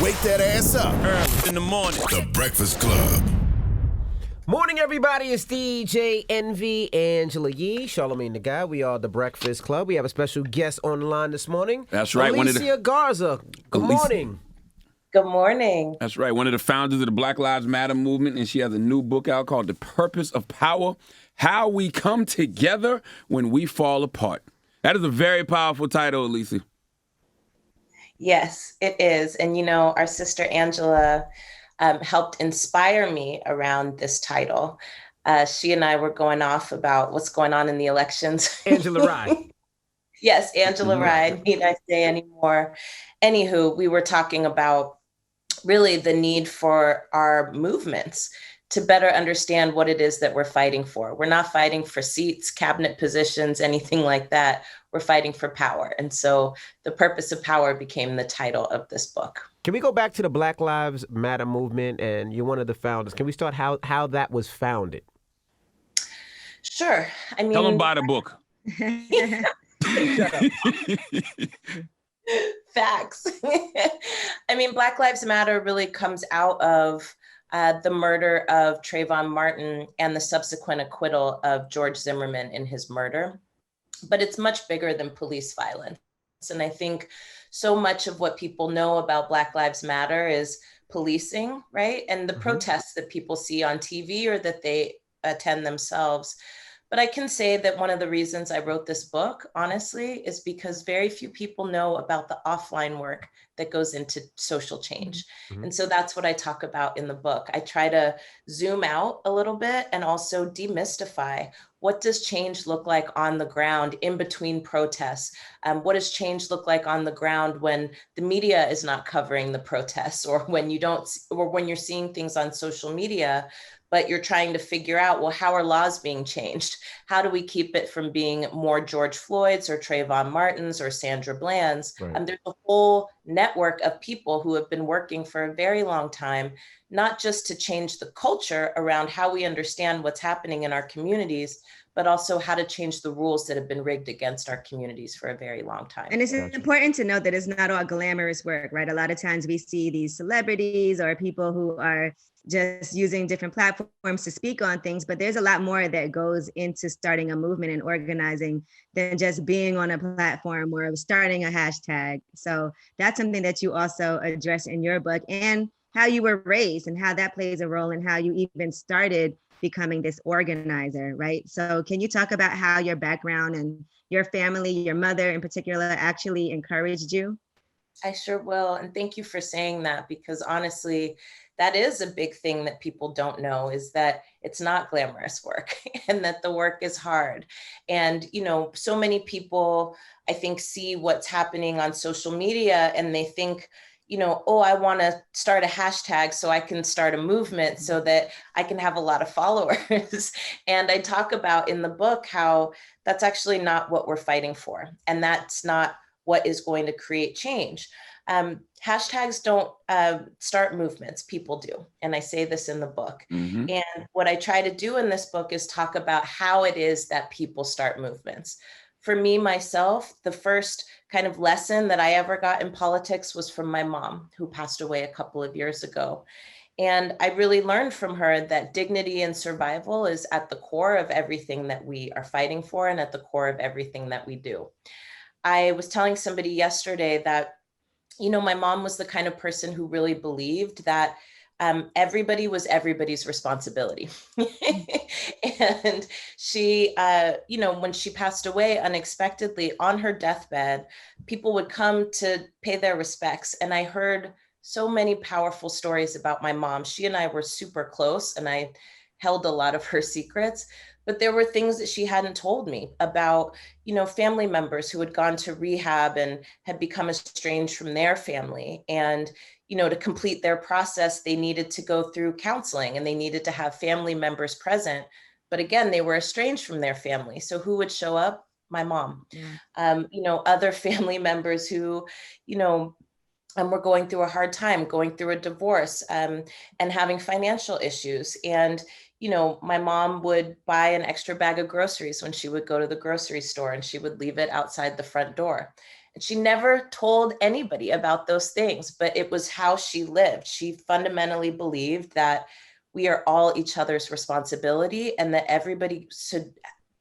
Wake that ass up. Early in the morning. The Breakfast Club. Morning, everybody. It's DJ Envy, Angela Yee, Charlamagne the Guy. We are The Breakfast Club. We have a special guest on the line this morning. That's right. Alicia Garza. Good morning. Good morning. That's right. One of the founders of the Black Lives Matter movement, and she has a new book out called The Purpose of Power, How We Come Together When We Fall Apart. That is a very powerful title, Alicia. Yes, it is. And, you know, our sister Angela helped inspire me around this title. She and I were going off about what's going on in the elections. Angela Rye. Yes, Angela Rye. Need I say anymore? Anywho, we were talking about really the need for our movements to better understand what it is that we're fighting for. We're not fighting for seats, cabinet positions, anything like that. We're fighting for power. And so The Purpose of Power became the title of this book. Can we go back to the Black Lives Matter movement? And you're one of the founders. Can we start how that was founded? Sure. I mean, Tell them buy the book. Facts. I mean, Black Lives Matter really comes out of the murder of Trayvon Martin and the subsequent acquittal of George Zimmerman in his murder. But it's much bigger than police violence. And I think so much of what people know about Black Lives Matter is policing, right? And the protests that people see on TV or that they attend themselves. But I can say that one of the reasons I wrote this book, honestly, is because very few people know about the offline work that goes into social change. And so that's what I talk about in the book. I try to zoom out a little bit and also demystify what does change look like on the ground in between protests? What does change look like on the ground when the media is not covering the protests, or when you don't, or when you're seeing things on social media, but you're trying to figure out, well, how are laws being changed? How do we keep it from being more George Floyd's or Trayvon Martin's or Sandra Bland's? Right. There's a whole network of people who have been working for a very long time, not just to change the culture around how we understand what's happening in our communities, but also how to change the rules that have been rigged against our communities for a very long time. And it's important to note that it's not all glamorous work, right? A lot of times we see these celebrities or people who are just using different platforms to speak on things, but there's a lot more that goes into starting a movement and organizing than just being on a platform or starting a hashtag. So that's something that you also address in your book, and how you were raised and how that plays a role in how you even started becoming this organizer, right? So can you talk about how your background and your family, your mother in particular, actually encouraged you? I sure will. And thank you for saying that, because honestly, that is a big thing that people don't know, is that it's not glamorous work and that the work is hard. And, you know, so many people, I think, see what's happening on social media and they think, you know, oh, I want to start a hashtag so I can start a movement so that I can have a lot of followers. And I talk about in the book how that's actually not what we're fighting for. And that's not what is going to create change. Hashtags don't start movements, people do. And I say this in the book. And what I try to do in this book is talk about how it is that people start movements. For me, myself, the first kind of lesson that I ever got in politics was from my mom, who passed away a couple of years ago. And I really learned from her that dignity and survival is at the core of everything that we are fighting for and at the core of everything that we do. I was telling somebody yesterday that, you know, my mom was the kind of person who really believed that everybody was everybody's responsibility. And she, you know, when she passed away unexpectedly on her deathbed, people would come to pay their respects. And I heard so many powerful stories about my mom. She and I were super close, and I held a lot of her secrets. But there were things that she hadn't told me about, you know, family members who had gone to rehab and had become estranged from their family. And, you know, to complete their process, they needed to go through counseling and they needed to have family members present. But again, they were estranged from their family. So who would show up? My mom. You know, other family members who, you know, were going through a hard time, going through a divorce, and having financial issues. And, you know, my mom would buy an extra bag of groceries when she would go to the grocery store, and she would leave it outside the front door. She never told anybody about those things, but it was how she lived. She fundamentally believed that we are all each other's responsibility and that everybody should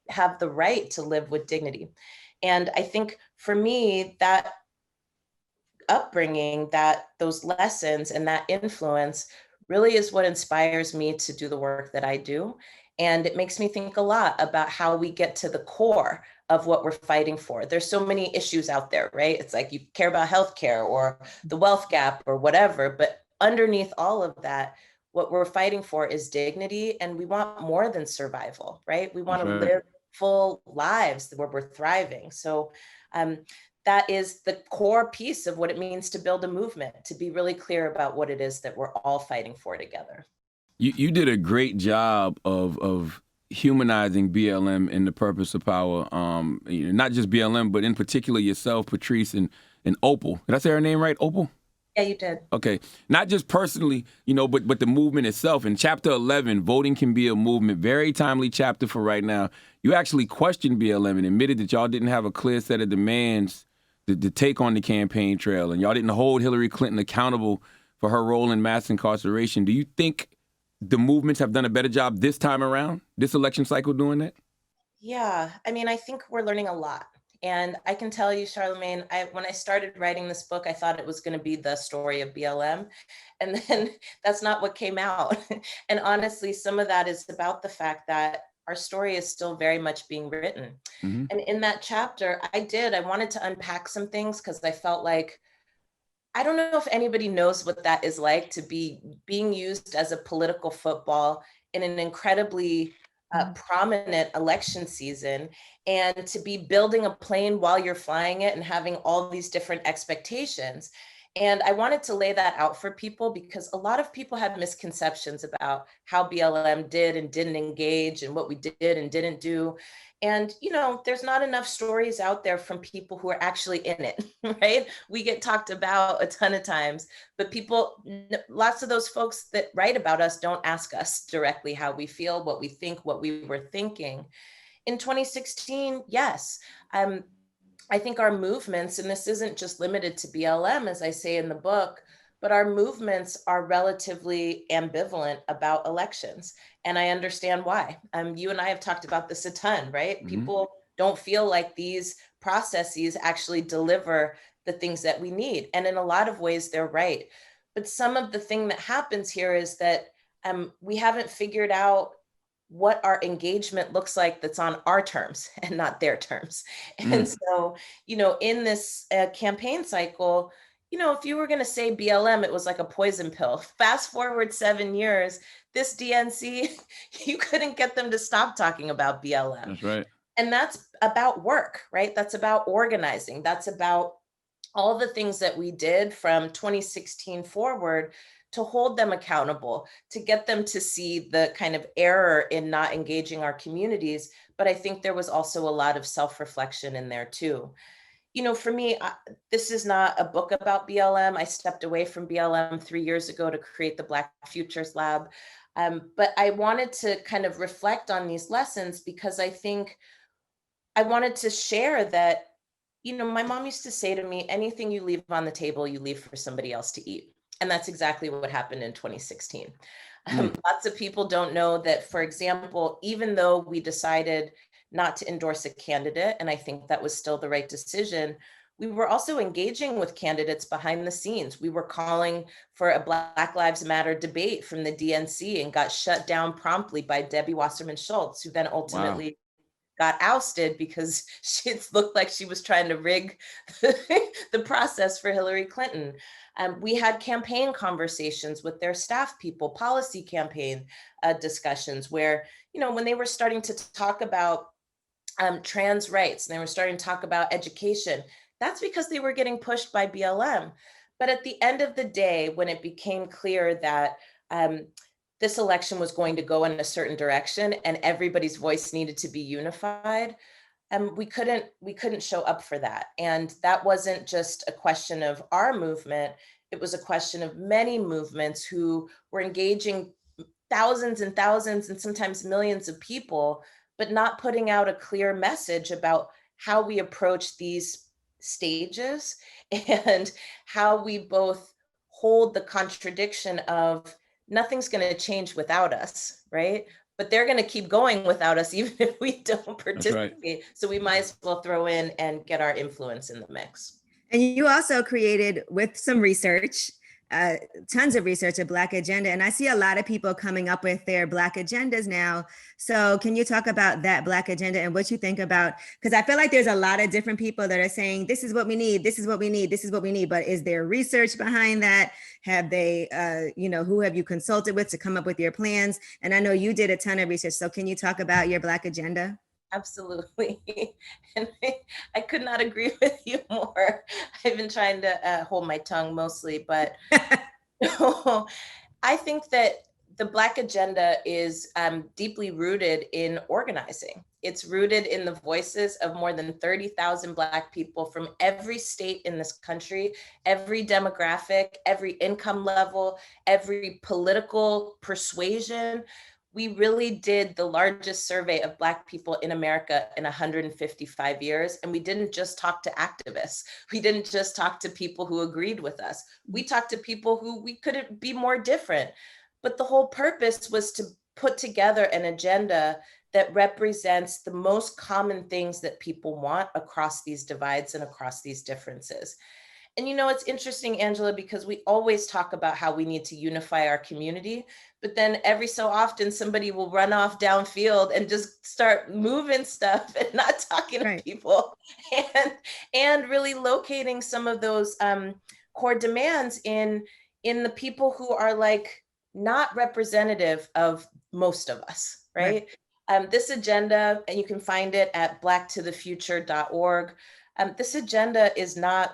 have the right to live with dignity. And I think for me, that upbringing, that those lessons and that influence really is what inspires me to do the work that I do. And it makes me think a lot about how we get to the core of what we're fighting for. There's so many issues out there, right? It's like you care about healthcare or the wealth gap or whatever, but underneath all of that, what we're fighting for is dignity, and we want more than survival, right? We want to live full lives where we're thriving. So that is the core piece of what it means to build a movement, to be really clear about what it is that we're all fighting for together. You did a great job of humanizing BLM and the purpose of power. Not just BLM, but in particular yourself, Patrice, and Opal. Did I say her name right? Opal? Yeah, you did. Okay. Not just personally, but the movement itself. In chapter 11, Voting Can Be a Movement, very timely chapter for right now. You actually questioned BLM and admitted that y'all didn't have a clear set of demands to take on the campaign trail, and y'all didn't hold Hillary Clinton accountable for her role in mass incarceration. Do you think the movements have done a better job this time around, this election cycle, doing that? Yeah, I mean, I think we're learning a lot. And I can tell you, Charlamagne, when I started writing this book, I thought it was going to be the story of BLM. And then that's not what came out. And honestly, some of that is about the fact that our story is still very much being written. Mm-hmm. And in that chapter, I wanted to unpack some things because I felt like, I don't know if anybody knows what that is like, to be being used as a political football in an incredibly prominent election season, and to be building a plane while you're flying it and having all these different expectations. And I wanted to lay that out for people because a lot of people have misconceptions about how BLM did and didn't engage and what we did and didn't do. And, there's not enough stories out there from people who are actually in it, right? We get talked about a ton of times, but lots of those folks that write about us don't ask us directly how we feel, what we think, what we were thinking. In 2016, yes, I think our movements, and this isn't just limited to BLM, as I say in the book, but our movements are relatively ambivalent about elections. And I understand why. You and I have talked about this a ton, right? Mm-hmm. People don't feel like these processes actually deliver the things that we need. And in a lot of ways, they're right. But some of the thing that happens here is that we haven't figured out what our engagement looks like that's on our terms and not their terms. And so, in this campaign cycle, if you were going to say BLM, it was like a poison pill. Fast forward 7 years, this DNC, you couldn't get them to stop talking about BLM. That's right. And that's about work, right? That's about organizing. That's about all the things that we did from 2016 forward to hold them accountable, to get them to see the kind of error in not engaging our communities. But I think there was also a lot of self-reflection in there too. For me, this is not a book about BLM. I stepped away from BLM 3 years ago to create the Black Futures Lab. But I wanted to kind of reflect on these lessons because I think I wanted to share that, my mom used to say to me, anything you leave on the table, you leave for somebody else to eat. And that's exactly what happened in 2016. Lots of people don't know that, for example, even though we decided not to endorse a candidate, and I think that was still the right decision, we were also engaging with candidates behind the scenes. We were calling for a Black Lives Matter debate from the DNC and got shut down promptly by Debbie Wasserman Schultz, who then ultimately got ousted because it looked like she was trying to rig the process for Hillary Clinton. We had campaign conversations with their staff people, policy campaign discussions where, when they were starting to talk about trans rights, and they were starting to talk about education, that's because they were getting pushed by BLM. But at the end of the day, when it became clear that this election was going to go in a certain direction and everybody's voice needed to be unified, we couldn't show up for that. And that wasn't just a question of our movement. It was a question of many movements who were engaging thousands and thousands and sometimes millions of people, but not putting out a clear message about how we approach these stages and how we both hold the contradiction of nothing's going to change without us, right? But they're going to keep going without us even if we don't participate. Right. So we might as well throw in and get our influence in the mix. And you also created, with some research, tons of research, a Black agenda. And I see a lot of people coming up with their Black agendas now. So can you talk about that Black agenda and what you think about, because I feel like there's a lot of different people that are saying, this is what we need, this is what we need, this is what we need. But is there research behind that? Have they, who have you consulted with to come up with your plans? And I know you did a ton of research. So can you talk about your Black agenda? Absolutely. And I could not agree with you more. I've been trying to hold my tongue mostly, but I think that the Black agenda is deeply rooted in organizing. It's rooted in the voices of more than 30,000 Black people from every state in this country, every demographic, every income level, every political persuasion. We really did the largest survey of Black people in America in 155 years. And we didn't just talk to activists. We didn't just talk to people who agreed with us. We talked to people who we couldn't be more different. But the whole purpose was to put together an agenda that represents the most common things that people want across these divides and across these differences. And it's interesting, Angela, because we always talk about how we need to unify our community, but then every so often somebody will run off downfield and just start moving stuff and not talking to people, and really locating some of those core demands in the people who are like not representative of most of us, right? This agenda, and you can find it at blacktothefuture.org. This agenda is not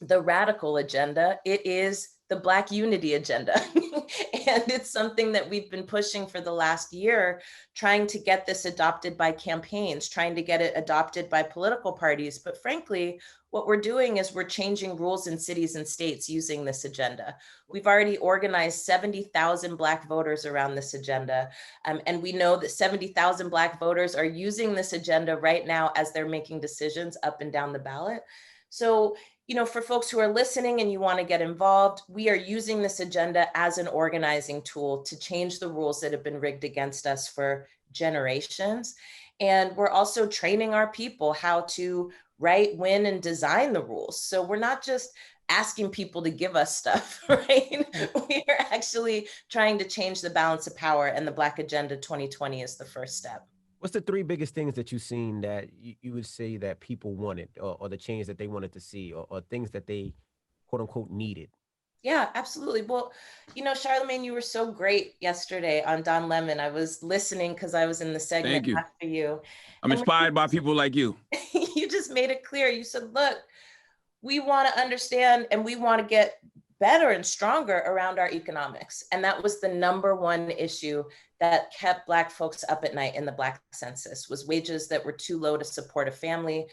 the radical agenda, it is the Black unity agenda. And it's something that we've been pushing for the last year, trying to get this adopted by campaigns, trying to get it adopted by political parties. But frankly, what we're doing is we're changing rules in cities and states using this agenda. We've already organized 70,000 Black voters around this agenda. And we know that 70,000 Black voters are using this agenda right now as they're making decisions up and down the ballot. So, for folks who are listening and you want to get involved, we are using this agenda as an organizing tool to change the rules that have been rigged against us for generations. And we're also training our people how to write, win, and design the rules. So we're not just asking people to give us stuff, right? We are actually trying to change the balance of power, and the Black Agenda 2020 is the first step. What's the three biggest things that you've seen that you would say that people wanted, or the change that they wanted to see, or things that they, quote unquote, needed? Yeah, absolutely. Well, Charlamagne, you were so great yesterday on Don Lemon. I was listening because I was in the segment after you. I'm inspired by people like you. You just made it clear. You said, look, we want to understand and we want to get better and stronger around our economics. And that was the number one issue that kept Black folks up at night in the Black census, was wages that were too low to support a family.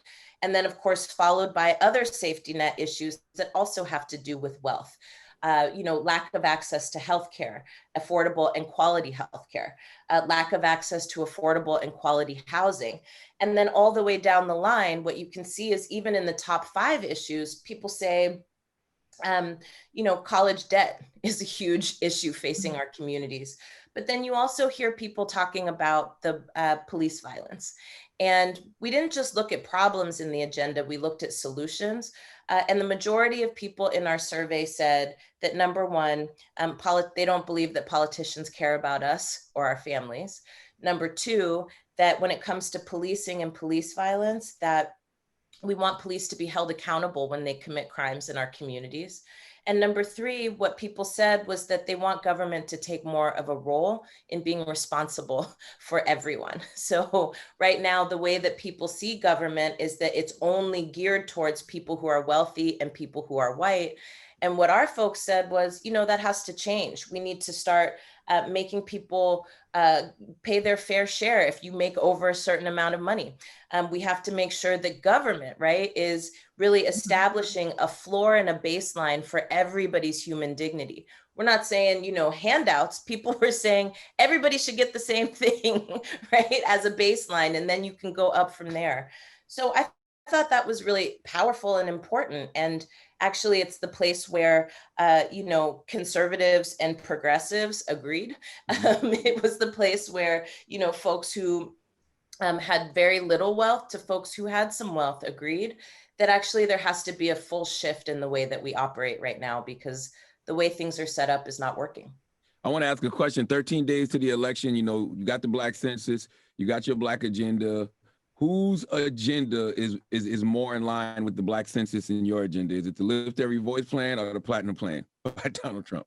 And then, of course, followed by other safety net issues that also have to do with wealth. Lack of access to healthcare, affordable and quality healthcare, lack of access to affordable and quality housing. And then all the way down the line, what you can see is even in the top 5 issues, people say, college debt is a huge issue facing our communities. But then you also hear people talking about the police violence. And we didn't just look at problems in the agenda, we looked at solutions. And the majority of people in our survey said that, number one, they don't believe that politicians care about us or our families. Number two, that when it comes to policing and police violence, that we want police to be held accountable when they commit crimes in our communities. And number three, what people said was that they want government to take more of a role in being responsible for everyone. So right now, the way that people see government is that it's only geared towards people who are wealthy and people who are white. And what our folks said was, that has to change. We need to start making people pay their fair share if you make over a certain amount of money. We have to make sure that government, right, is really establishing a floor and a baseline for everybody's human dignity. We're not saying, handouts. People were saying everybody should get the same thing, right, as a baseline, and then you can go up from there. So I thought that was really powerful and important. And actually, it's the place where, conservatives and progressives agreed. It was the place where, folks who had very little wealth to folks who had some wealth agreed that actually there has to be a full shift in the way that we operate right now, because the way things are set up is not working. I want to ask a question. 13 days to the election, you got the Black census, you got your Black agenda. Whose agenda is more in line with the Black census in your agenda? Is it the Lift Every Voice plan or the Platinum plan by Donald Trump?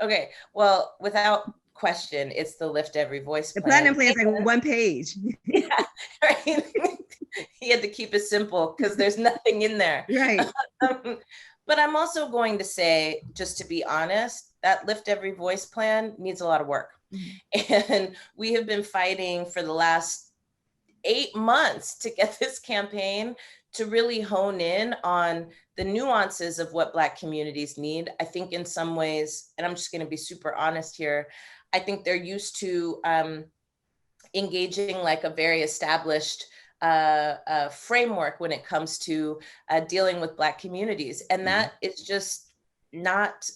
Okay, well, without question, it's the Lift Every Voice plan. The Platinum plan is like 1 page. Yeah, right. He had to keep it simple because there's nothing in there. Right. But I'm also going to say, just to be honest, that Lift Every Voice plan needs a lot of work. And we have been fighting for the last 8 months to get this campaign to really hone in on the nuances of what Black communities need. I think in some ways, and I'm just going to be super honest here, I think they're used to engaging like a very established framework when it comes to dealing with Black communities. And that is just not,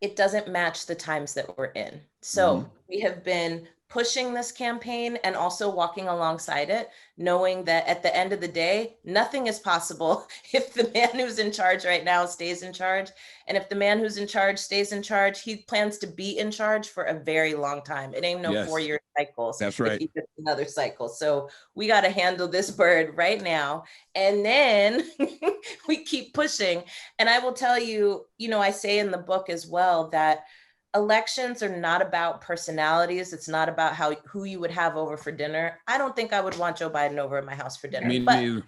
it doesn't match the times that we're in. So we have been pushing this campaign and also walking alongside it, knowing that at the end of the day, nothing is possible if the man who's in charge right now stays in charge. And if the man who's in charge stays in charge, he plans to be in charge for a very long time. It ain't no 4-year cycles. That's right. If he gets another cycle. So we got to handle this bird right now. And then we keep pushing. And I will tell you, I say in the book as well that elections are not about personalities. It's not about who you would have over for dinner. I don't think I would want Joe Biden over at my house for dinner. But I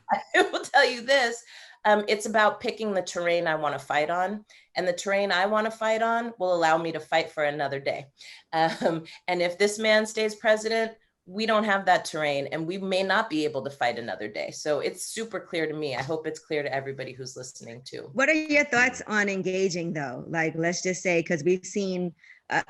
will tell you this, it's about picking the terrain I want to fight on. And the terrain I want to fight on will allow me to fight for another day. And if this man stays president, we don't have that terrain and we may not be able to fight another day. So it's super clear to me. I hope it's clear to everybody who's listening too. What are your thoughts on engaging though? Like, let's just say, because we've seen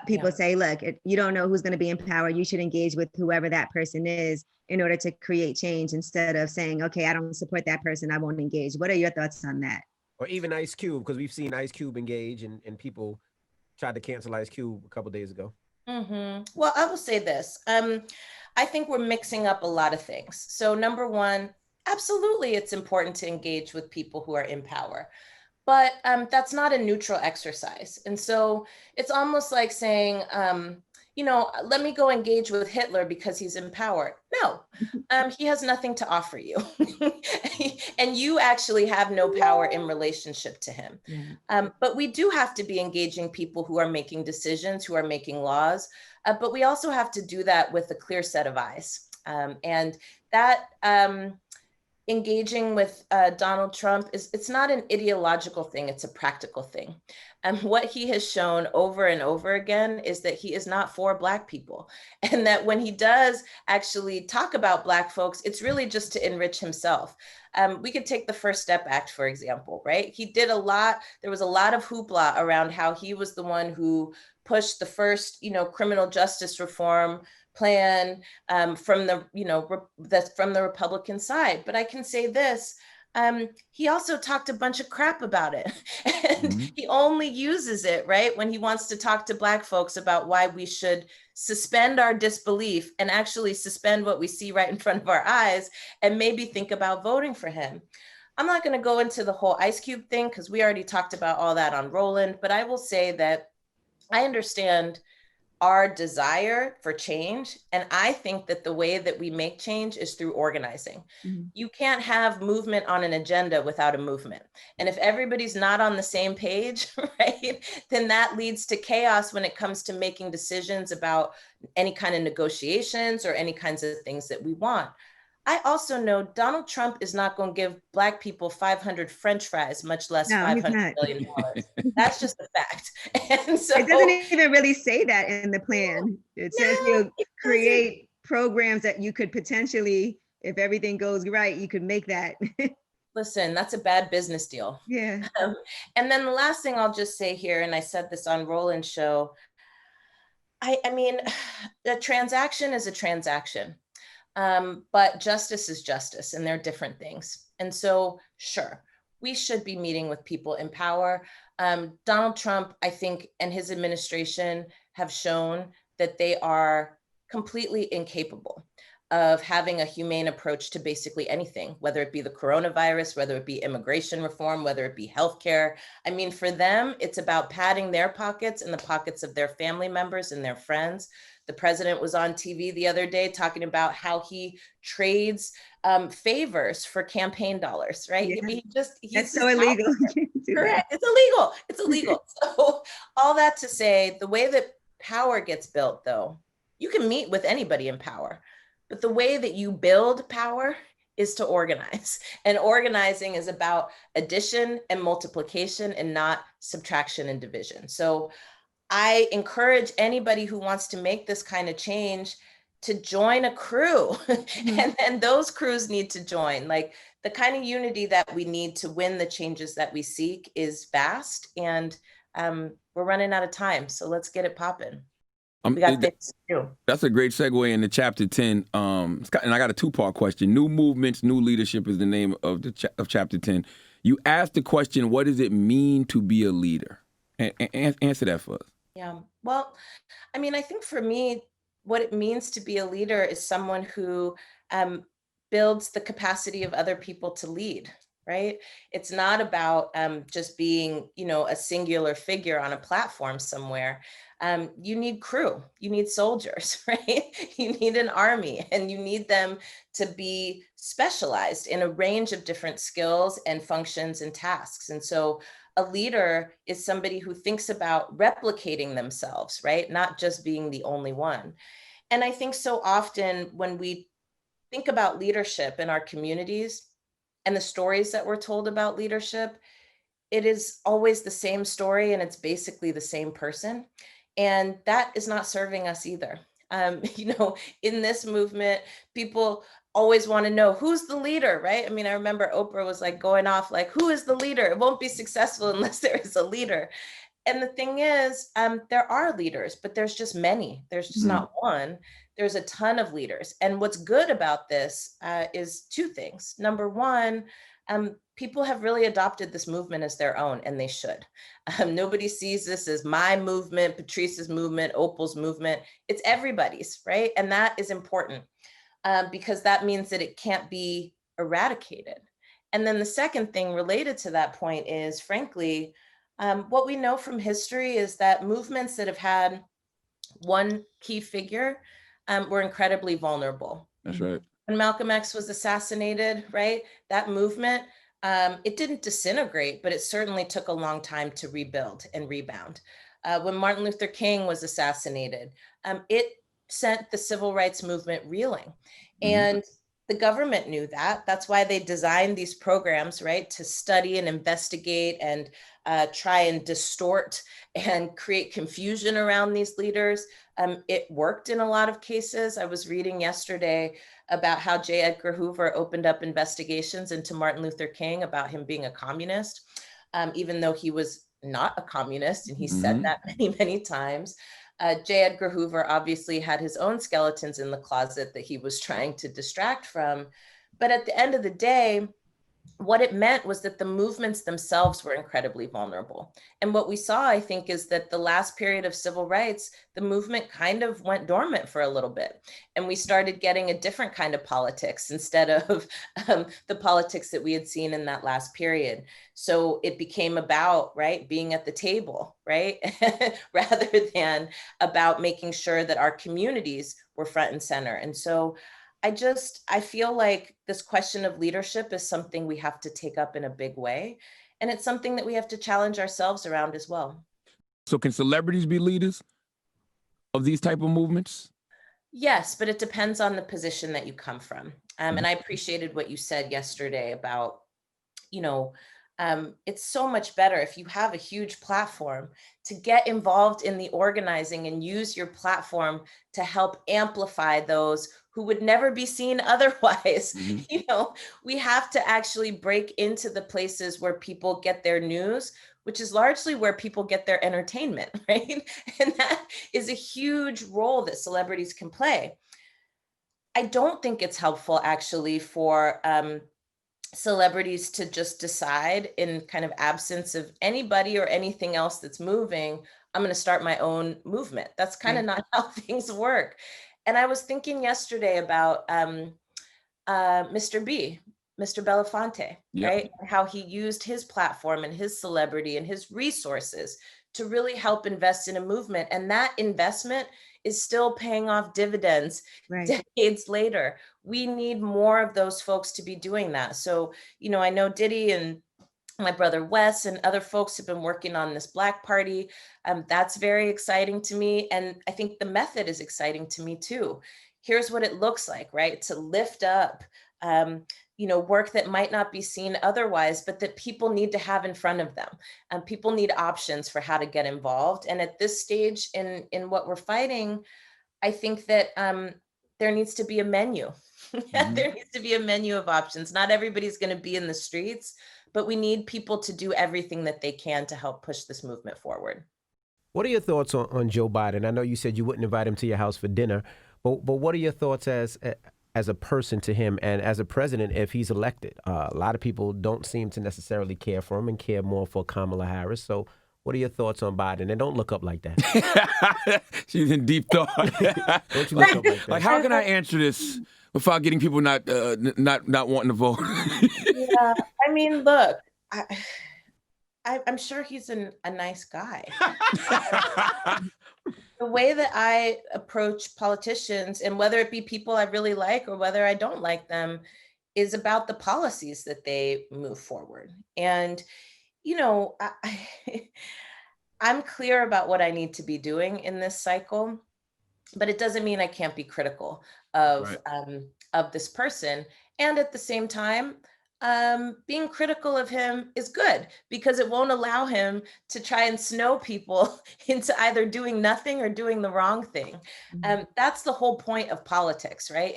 people say, look, you don't know who's going to be in power. You should engage with whoever that person is in order to create change instead of saying, okay, I don't support that person, I won't engage. What are your thoughts on that? Or even Ice Cube, because we've seen Ice Cube engage and people tried to cancel Ice Cube a couple days ago. Well, I will say this. I think we're mixing up a lot of things. So number one, absolutely, it's important to engage with people who are in power, but that's not a neutral exercise. And so it's almost like saying, let me go engage with Hitler because he's in power. No, he has nothing to offer you. And you actually have no power in relationship to him. But we do have to be engaging people who are making decisions, who are making laws. But we also have to do that with a clear set of eyes. And that engaging with Donald Trump it's not an ideological thing, it's a practical thing. And what he has shown over and over again is that he is not for Black people. And that when he does actually talk about Black folks, it's really just to enrich himself. We could take the First Step Act, for example, right? He did a lot, there was a lot of hoopla around how he was the one who pushed the first, criminal justice reform plan from the Republican side. But I can say this, he also talked a bunch of crap about it. And he only uses it, right, when he wants to talk to Black folks about why we should suspend our disbelief and actually suspend what we see right in front of our eyes and maybe think about voting for him. I'm not going to go into the whole Ice Cube thing because we already talked about all that on Roland, but I will say that I understand our desire for change. And I think that the way that we make change is through organizing. You can't have movement on an agenda without a movement. And if everybody's not on the same page, right, then that leads to chaos when it comes to making decisions about any kind of negotiations or any kinds of things that we want. I also know Donald Trump is not going to give Black people 500 French fries, much less $500 billion. That's just a fact. And so it doesn't even really say that in the plan. It says you'll create programs that you could potentially, if everything goes right, you could make that. Listen, that's a bad business deal. Yeah. And then the last thing I'll just say here, and I said this on Roland's show, I mean, a transaction is a transaction. But justice is justice, and they're different things. And so, sure, we should be meeting with people in power. Donald Trump, I think, and his administration have shown that they are completely incapable of having a humane approach to basically anything, whether it be the coronavirus, whether it be immigration reform, whether it be healthcare. I mean, for them, it's about padding their pockets and the pockets of their family members and their friends. The president was on TV the other day talking about how he trades favors for campaign dollars, right? Yeah. I mean, he's That's so illegal. correct. It's illegal. It's illegal. So all that to say, the way that power gets built, though, you can meet with anybody in power, but the way that you build power is to organize. And organizing is about addition and multiplication and not subtraction and division. So I encourage anybody who wants to make this kind of change to join a crew. Mm-hmm. And those crews need to join. Like, the kind of unity that we need to win the changes that we seek is vast, and we're running out of time. So let's get it popping. We got things to do. That's a great segue into chapter 10. And I got a two-part question. New movements, new leadership is the name of of chapter 10. You asked the question, what does it mean to be a leader? Answer that for us. Yeah. Well, I mean, I think for me, what it means to be a leader is someone who builds the capacity of other people to lead, right? It's not about just being, a singular figure on a platform somewhere. You need crew, you need soldiers, right? You need an army, and you need them to be specialized in a range of different skills and functions and tasks. And so a leader is somebody who thinks about replicating themselves, right? Not just being the only one. And I think so often when we think about leadership in our communities and the stories that we're told about leadership, it is always the same story, and it's basically the same person. And that is not serving us either. In this movement, people always want to know who's the leader, right? I mean, I remember Oprah was like going off like, who is the leader? It won't be successful unless there is a leader. And the thing is, there are leaders, but there's just many. There's just not one. There's a ton of leaders. And what's good about this is two things. Number one, people have really adopted this movement as their own, and they should. Nobody sees this as my movement, Patrice's movement, Opal's movement. It's everybody's, right? And that is important because that means that it can't be eradicated. And then the second thing related to that point is, frankly, what we know from history is that movements that have had one key figure were incredibly vulnerable. That's right. When Malcolm X was assassinated, right, that movement, it didn't disintegrate, but it certainly took a long time to rebuild and rebound. When Martin Luther King was assassinated, it sent the civil rights movement reeling. And the government knew that. That's why they designed these programs, right, to study and investigate and try and distort and create confusion around these leaders. It worked in a lot of cases. I was reading yesterday about how J. Edgar Hoover opened up investigations into Martin Luther King about him being a communist, even though he was not a communist, and he said that many, many times. J. Edgar Hoover obviously had his own skeletons in the closet that he was trying to distract from. But at the end of the day, what it meant was that the movements themselves were incredibly vulnerable. And what we saw, I think, is that the last period of civil rights, the movement kind of went dormant for a little bit. And we started getting a different kind of politics instead of the politics that we had seen in that last period. So it became about, right, being at the table, right, rather than about making sure that our communities were front and center. And so I feel like this question of leadership is something we have to take up in a big way. And it's something that we have to challenge ourselves around as well. So can celebrities be leaders of these type of movements? Yes, but it depends on the position that you come from. And I appreciated what you said yesterday about, it's so much better if you have a huge platform to get involved in the organizing and use your platform to help amplify those who would never be seen otherwise. We have to actually break into the places where people get their news, which is largely where people get their entertainment, right? And that is a huge role that celebrities can play. I don't think it's helpful actually for celebrities to just decide in kind of absence of anybody or anything else that's moving, I'm going to start my own movement. That's kind of not how things work. And I was thinking yesterday about Mr. B, Mr. Belafonte, Yep. right? How he used his platform and his celebrity and his resources to really help invest in a movement. And that investment is still paying off dividends decades later. We need more of those folks to be doing that. So, you know, I know Diddy and my brother Wes and other folks have been working on this Black Party. That's very exciting to me. And I think the method is exciting to me too. Here's what it looks like, right? To lift up, you know, work that might not be seen otherwise, but that people need to have in front of them. People need options for how to get involved. And at this stage in what we're fighting, I think that there needs to be a menu. There needs to be a menu of options. Not everybody's going to be in the streets, but we need people to do everything that they can to help push this movement forward. What are your thoughts on Joe Biden? I know you said you wouldn't invite him to your house for dinner, but what are your thoughts as a person to him and as a president if he's elected? A lot of people don't seem to necessarily care for him and care more for Kamala Harris. So what are your thoughts on Biden? And don't look up like that. She's in deep thought. Don't you look up like that. Like, how can I answer this without getting people not wanting to vote? Yeah, I mean, look, I'm sure he's a nice guy. The way that I approach politicians, and whether it be people I really like or whether I don't like them, is about the policies that they move forward. And, you know, I'm clear about what I need to be doing in this cycle, but it doesn't mean I can't be critical of this person. And at the same time, being critical of him is good because it won't allow him to try and snow people into either doing nothing or doing the wrong thing. That's the whole point of politics, right?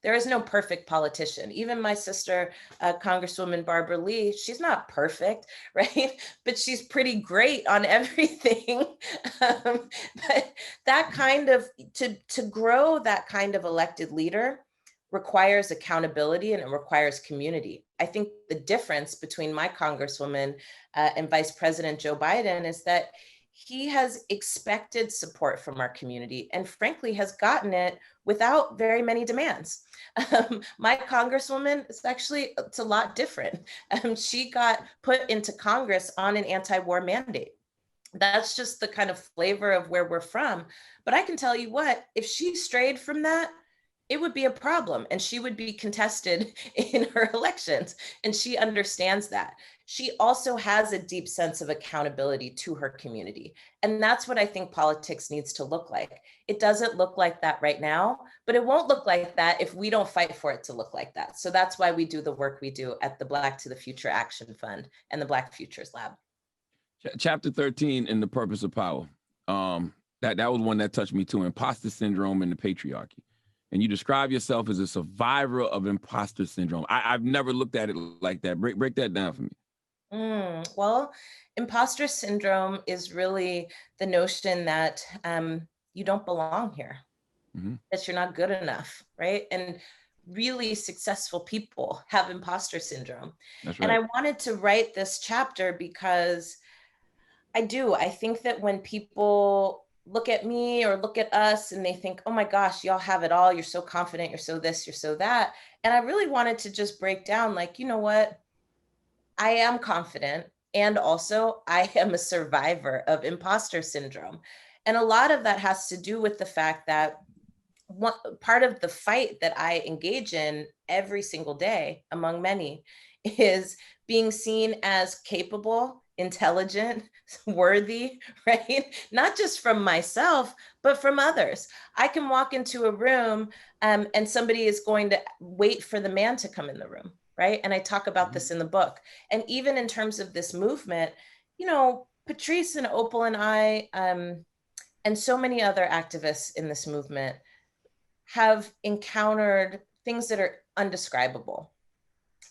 There is no perfect politician. Even my sister, Congresswoman Barbara Lee, she's not perfect, right? But she's pretty great on everything. But that kind of, to grow that kind of elected leader requires accountability and it requires community. I think the difference between my Congresswoman and Vice President Joe Biden is that he has expected support from our community and frankly has gotten it without very many demands. My Congresswoman, it's a lot different. She got put into Congress on an anti-war mandate. That's just the kind of flavor of where we're from. But I can tell you what, if she strayed from that, it would be a problem and she would be contested in her elections. And she understands that. She also has a deep sense of accountability to her community. And that's what I think politics needs to look like. It doesn't look like that right now, but it won't look like that if we don't fight for it to look like that. So that's why we do the work we do at the Black to the Future Action Fund and the Black Futures Lab. Chapter 13 in The Purpose of Power. That was one that touched me too, Imposter Syndrome and the Patriarchy. And you describe yourself as a survivor of imposter syndrome. I've never looked at it like that. Break that down for me. Well, imposter syndrome is really the notion that you don't belong here, that you're not good enough, right? And really successful people have imposter syndrome. That's right. And I wanted to write this chapter because I think that when people look at me or look at us and they think, oh my gosh, y'all have it all. You're so confident. You're so this, you're so that. And I really wanted to just break down like, you know what? I am confident. And also I am a survivor of imposter syndrome. And a lot of that has to do with the fact that part of the fight that I engage in every single day, among many, is being seen as capable, intelligent, worthy, right? Not just from myself, but from others. I can walk into a room and somebody is going to wait for the man to come in the room, right? And I talk about this in the book. And even in terms of this movement, you know, Patrice and Opal and I, and so many other activists in this movement have encountered things that are undescribable.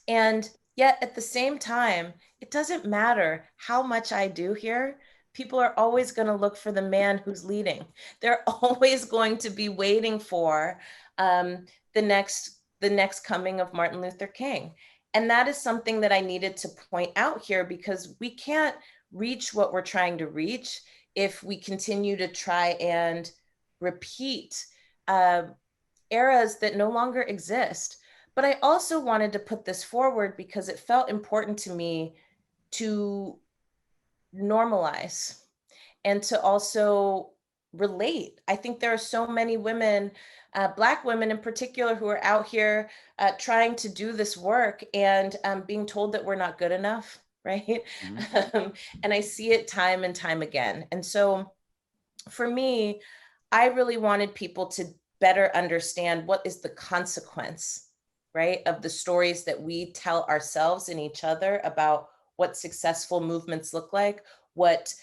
And yet at the same time, it doesn't matter how much I do here people are always going to look for the man who's leading. They're always going to be waiting for the next coming of Martin Luther King. And that is something that I needed to point out here, because we can't reach what we're trying to reach if we continue to try and repeat eras that no longer exist. But I also wanted to put this forward because it felt important to me to normalize and to also relate. I think there are so many women, Black women in particular, who are out here trying to do this work and being told that we're not good enough, right? Mm-hmm. And I see it time and time again. And so for me, I really wanted people to better understand what is the consequence, right, of the stories that we tell ourselves and each other about what successful movements look like, what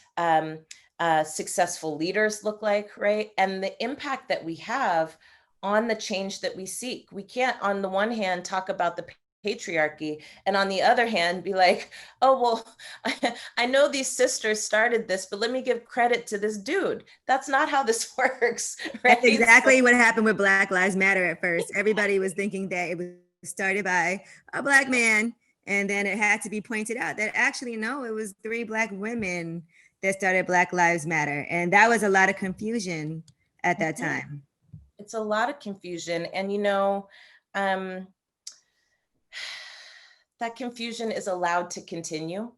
successful leaders look like, right? And the impact that we have on the change that we seek. We can't, on the one hand, talk about the patriarchy, and on the other hand, be like, oh, well, I know these sisters started this, but let me give credit to this dude. That's not how this works, right? That's exactly what happened with Black Lives Matter at first. Everybody was thinking that it was started by a Black man, and then it had to be pointed out that actually, no, it was 3 Black women that started Black Lives Matter. And that was a lot of confusion at that time. It's a lot of confusion. And, that confusion is allowed to continue.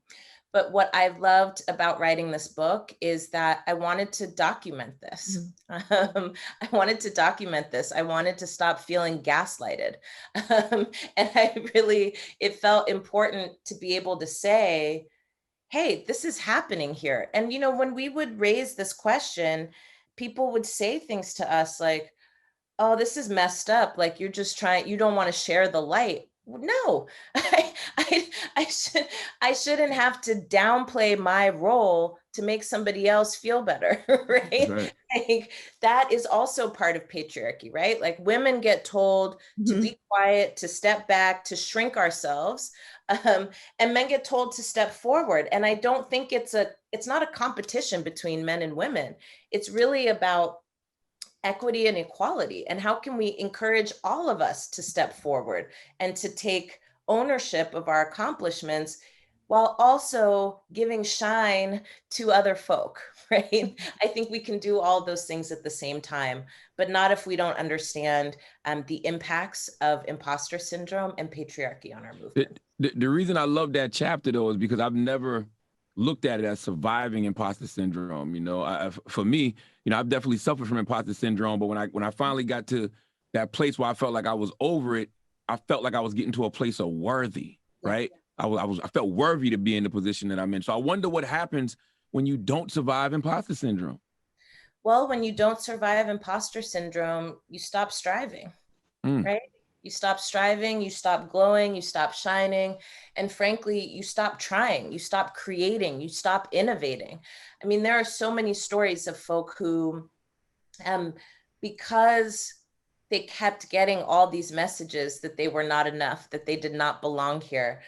But what I loved about writing this book is that I wanted to document this. I wanted to document this. I wanted to stop feeling gaslighted. And it felt important to be able to say, hey, this is happening here. And, when we would raise this question, people would say things to us like, oh, this is messed up. Like, you don't want to share the light. No, I shouldn't have to downplay my role to make somebody else feel better, right? Right. Like, that is also part of patriarchy, right? Like, women get told to be quiet, to step back, to shrink ourselves, and men get told to step forward. And I don't think it's not a competition between men and women. It's really about equity and equality, and how can we encourage all of us to step forward and to take ownership of our accomplishments while also giving shine to other folk, right? I think we can do all those things at the same time, but not if we don't understand the impacts of imposter syndrome and patriarchy on our movement. The reason I love that chapter, though, is because I've never looked at it as surviving imposter syndrome. For me, I've definitely suffered from imposter syndrome, but when I finally got to that place where I felt like I was over it, I felt like I was getting to a place of worthy, right? I felt worthy to be in the position that I'm in. So I wonder what happens when you don't survive imposter syndrome. Well, when you don't survive imposter syndrome, you stop striving, right? You stop striving, you stop glowing, you stop shining, and frankly, you stop trying, you stop creating, you stop innovating. I mean, there are so many stories of folk who, because they kept getting all these messages that they were not enough, that they did not belong here,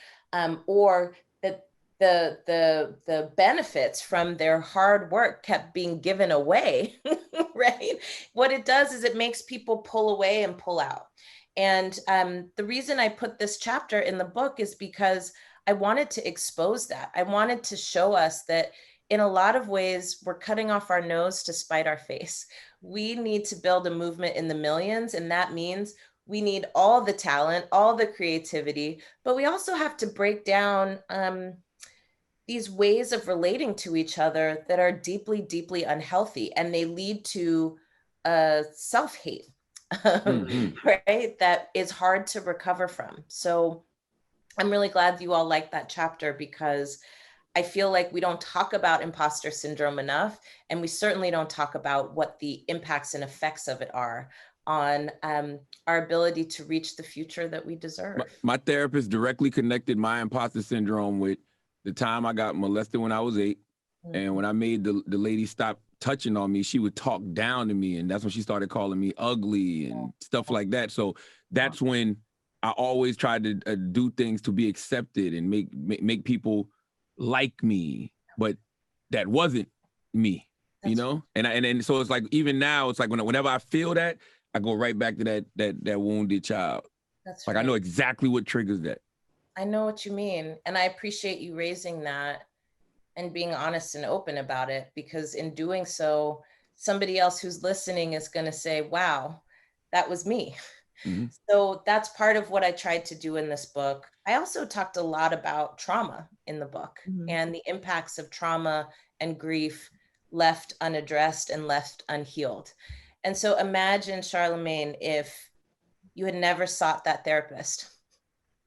or that the benefits from their hard work kept being given away, right? What it does is it makes people pull away and pull out. And the reason I put this chapter in the book is because I wanted to expose that. I wanted to show us that in a lot of ways, we're cutting off our nose to spite our face. We need to build a movement in the millions, and that means we need all the talent, all the creativity, but we also have to break down these ways of relating to each other that are deeply, deeply unhealthy, and they lead to self-hate. Right? That is hard to recover from. So I'm really glad you all like that chapter, because I feel like we don't talk about imposter syndrome enough, and we certainly don't talk about what the impacts and effects of it are on our ability to reach the future that we deserve. My therapist directly connected my imposter syndrome with the time I got molested when I was 8. And when I made the lady stop touching on me, she would talk down to me. And that's when she started calling me ugly and stuff like that. So that's when I always tried to do things to be accepted and make people like me. But that wasn't me, you know? And so it's like, even now, it's like whenever I feel that, I go right back to that wounded child. That's like, right. I know exactly what triggers that. I know what you mean. And I appreciate you raising that and being honest and open about it, because in doing so, somebody else who's listening is going to say, wow, that was me. Mm-hmm. So that's part of what I tried to do in this book. I also talked a lot about trauma in the book and the impacts of trauma and grief left unaddressed and left unhealed. And so imagine, Charlamagne, if you had never sought that therapist,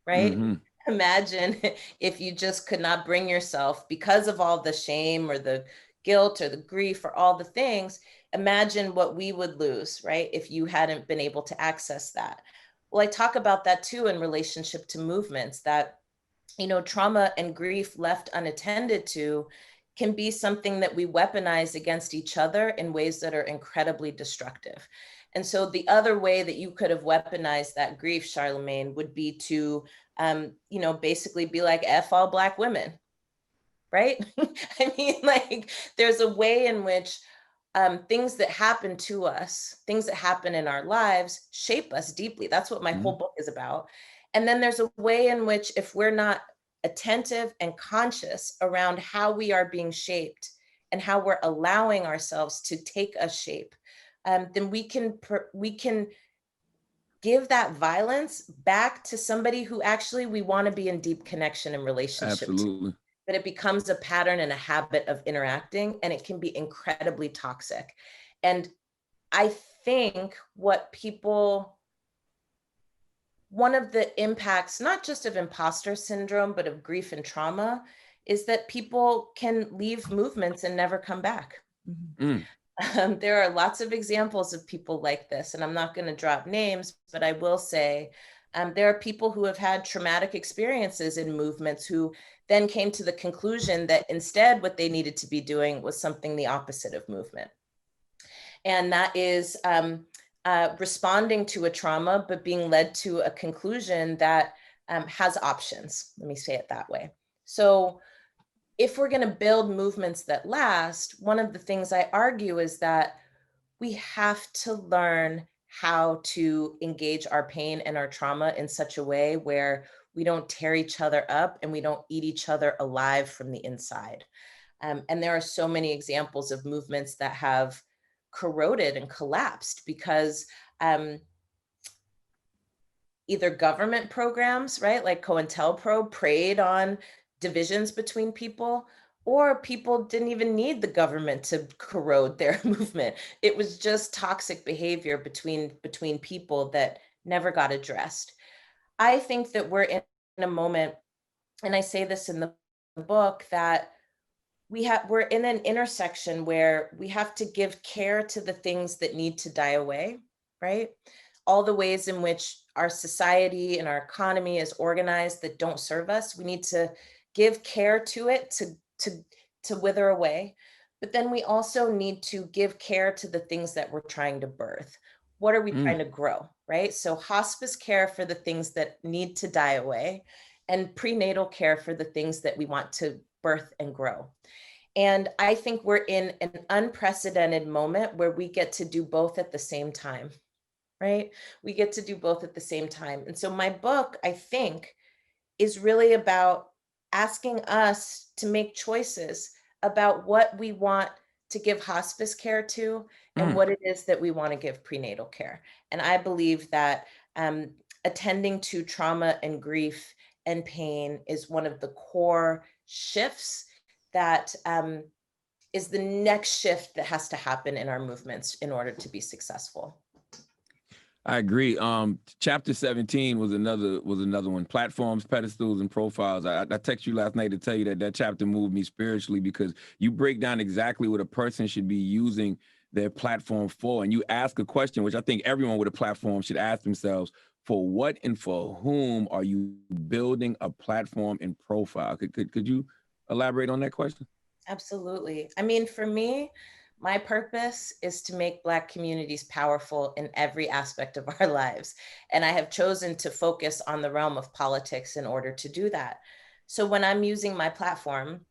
right? Mm-hmm. Imagine if you just could not bring yourself because of all the shame or the guilt or the grief or all the things. Imagine what we would lose, right? If you hadn't been able to access that. Well, I talk about that too in relationship to movements, that, you know, trauma and grief left unattended to can be something that we weaponize against each other in ways that are incredibly destructive. And so the other way that you could have weaponized that grief, Charlamagne, would be to, you know, basically be like, F all Black women, right? I mean, like, there's a way in which things that happen to us, things that happen in our lives, shape us deeply. That's what my whole book is about. And then there's a way in which, if we're not attentive and conscious around how we are being shaped and how we're allowing ourselves to take a shape, then we can give that violence back to somebody who actually we want to be in deep connection and relationship to. Absolutely. But it becomes a pattern and a habit of interacting, and it can be incredibly toxic. And I think one of the impacts, not just of imposter syndrome, but of grief and trauma, is that people can leave movements and never come back. There are lots of examples of people like this, and I'm not going to drop names, but I will say there are people who have had traumatic experiences in movements who then came to the conclusion that instead what they needed to be doing was something the opposite of movement. And that is responding to a trauma, but being led to a conclusion that has options. Let me say it that way. So if we're going to build movements that last, one of the things I argue is that we have to learn how to engage our pain and our trauma in such a way where we don't tear each other up and we don't eat each other alive from the inside. And there are so many examples of movements that have corroded and collapsed because either government programs, right, like COINTELPRO, preyed on divisions between people, or people didn't even need the government to corrode their movement. It was just toxic behavior between people that never got addressed. I think that we're in a moment, and I say this in the book, that we're in an intersection where we have to give care to the things that need to die away, right? All the ways in which our society and our economy is organized that don't serve us, we need to give care to it to wither away. But then we also need to give care to the things that we're trying to birth. What are we trying to grow, right? So hospice care for the things that need to die away, and prenatal care for the things that we want to birth and grow. And I think we're in an unprecedented moment where we get to do both at the same time, right? We get to do both at the same time. And so my book, I think, is really about asking us to make choices about what we want to give hospice care to and what it is that we want to give prenatal care. And I believe that attending to trauma and grief and pain is one of the core shifts that is the next shift that has to happen in our movements in order to be successful. I agree. Chapter 17 was another one. Platforms, pedestals, and profiles. I texted you last night to tell you that chapter moved me spiritually, because you break down exactly what a person should be using their platform for. And you ask a question, which I think everyone with a platform should ask themselves: for what and for whom are you building a platform and profile? Could you elaborate on that question? Absolutely. I mean, for me, my purpose is to make Black communities powerful in every aspect of our lives. And I have chosen to focus on the realm of politics in order to do that. So when I'm using my platform,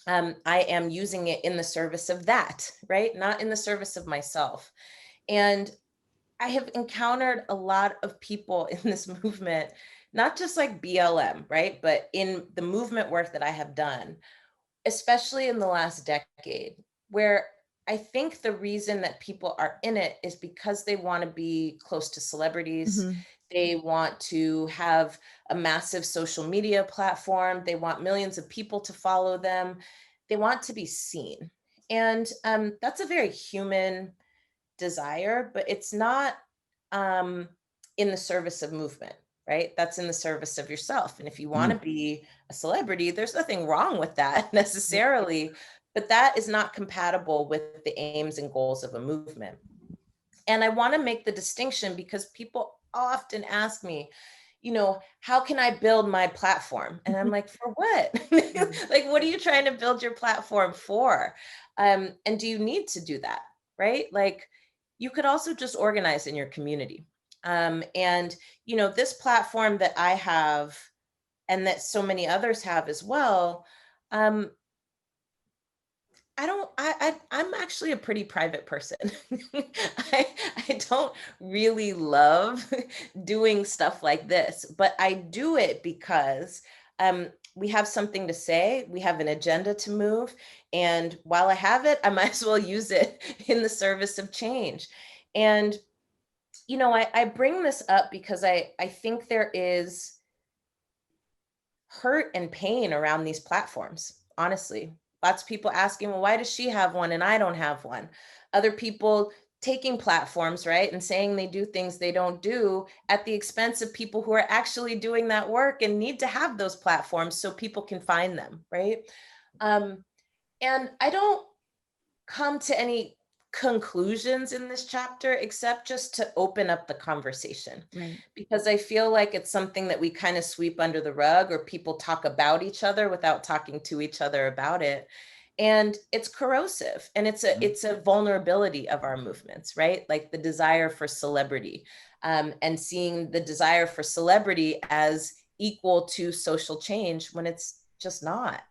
I am using it in the service of that, right? Not in the service of myself. And I have encountered a lot of people in this movement, not just like BLM, right? But in the movement work that I have done, especially in the last decade, where I think the reason that people are in it is because they want to be close to celebrities. Mhm. They want to have a massive social media platform. They want millions of people to follow them. They want to be seen. And that's a very human desire, but it's not um, in the service of movement, right? That's in the service of yourself. And if you want to be a celebrity, there's nothing wrong with that necessarily, but that is not compatible with the aims and goals of a movement. And I want to make the distinction because people often ask me, how can I build my platform? And I'm like, for what? Like, what are you trying to build your platform for? And do you need to do that? Right? Like, you could also just organize in your community. And, this platform that I have and that so many others have as well, um, I'm actually a pretty private person. I don't really love doing stuff like this, but I do it because we have something to say, we have an agenda to move, and while I have it, I might as well use it in the service of change. And, I bring this up because I think there is hurt and pain around these platforms, honestly. Lots of people asking, well, why does she have one and I don't have one? Other people taking platforms, right, and saying they do things they don't do at the expense of people who are actually doing that work and need to have those platforms so people can find them, right? And I don't come to any conclusions in this chapter except just to open up the conversation, Right. because I feel like it's something that we kind of sweep under the rug, or people talk about each other without talking to each other about it, and it's corrosive, and it's a vulnerability of our movements, right? Like the desire for celebrity, and seeing the desire for celebrity as equal to social change when it's just not.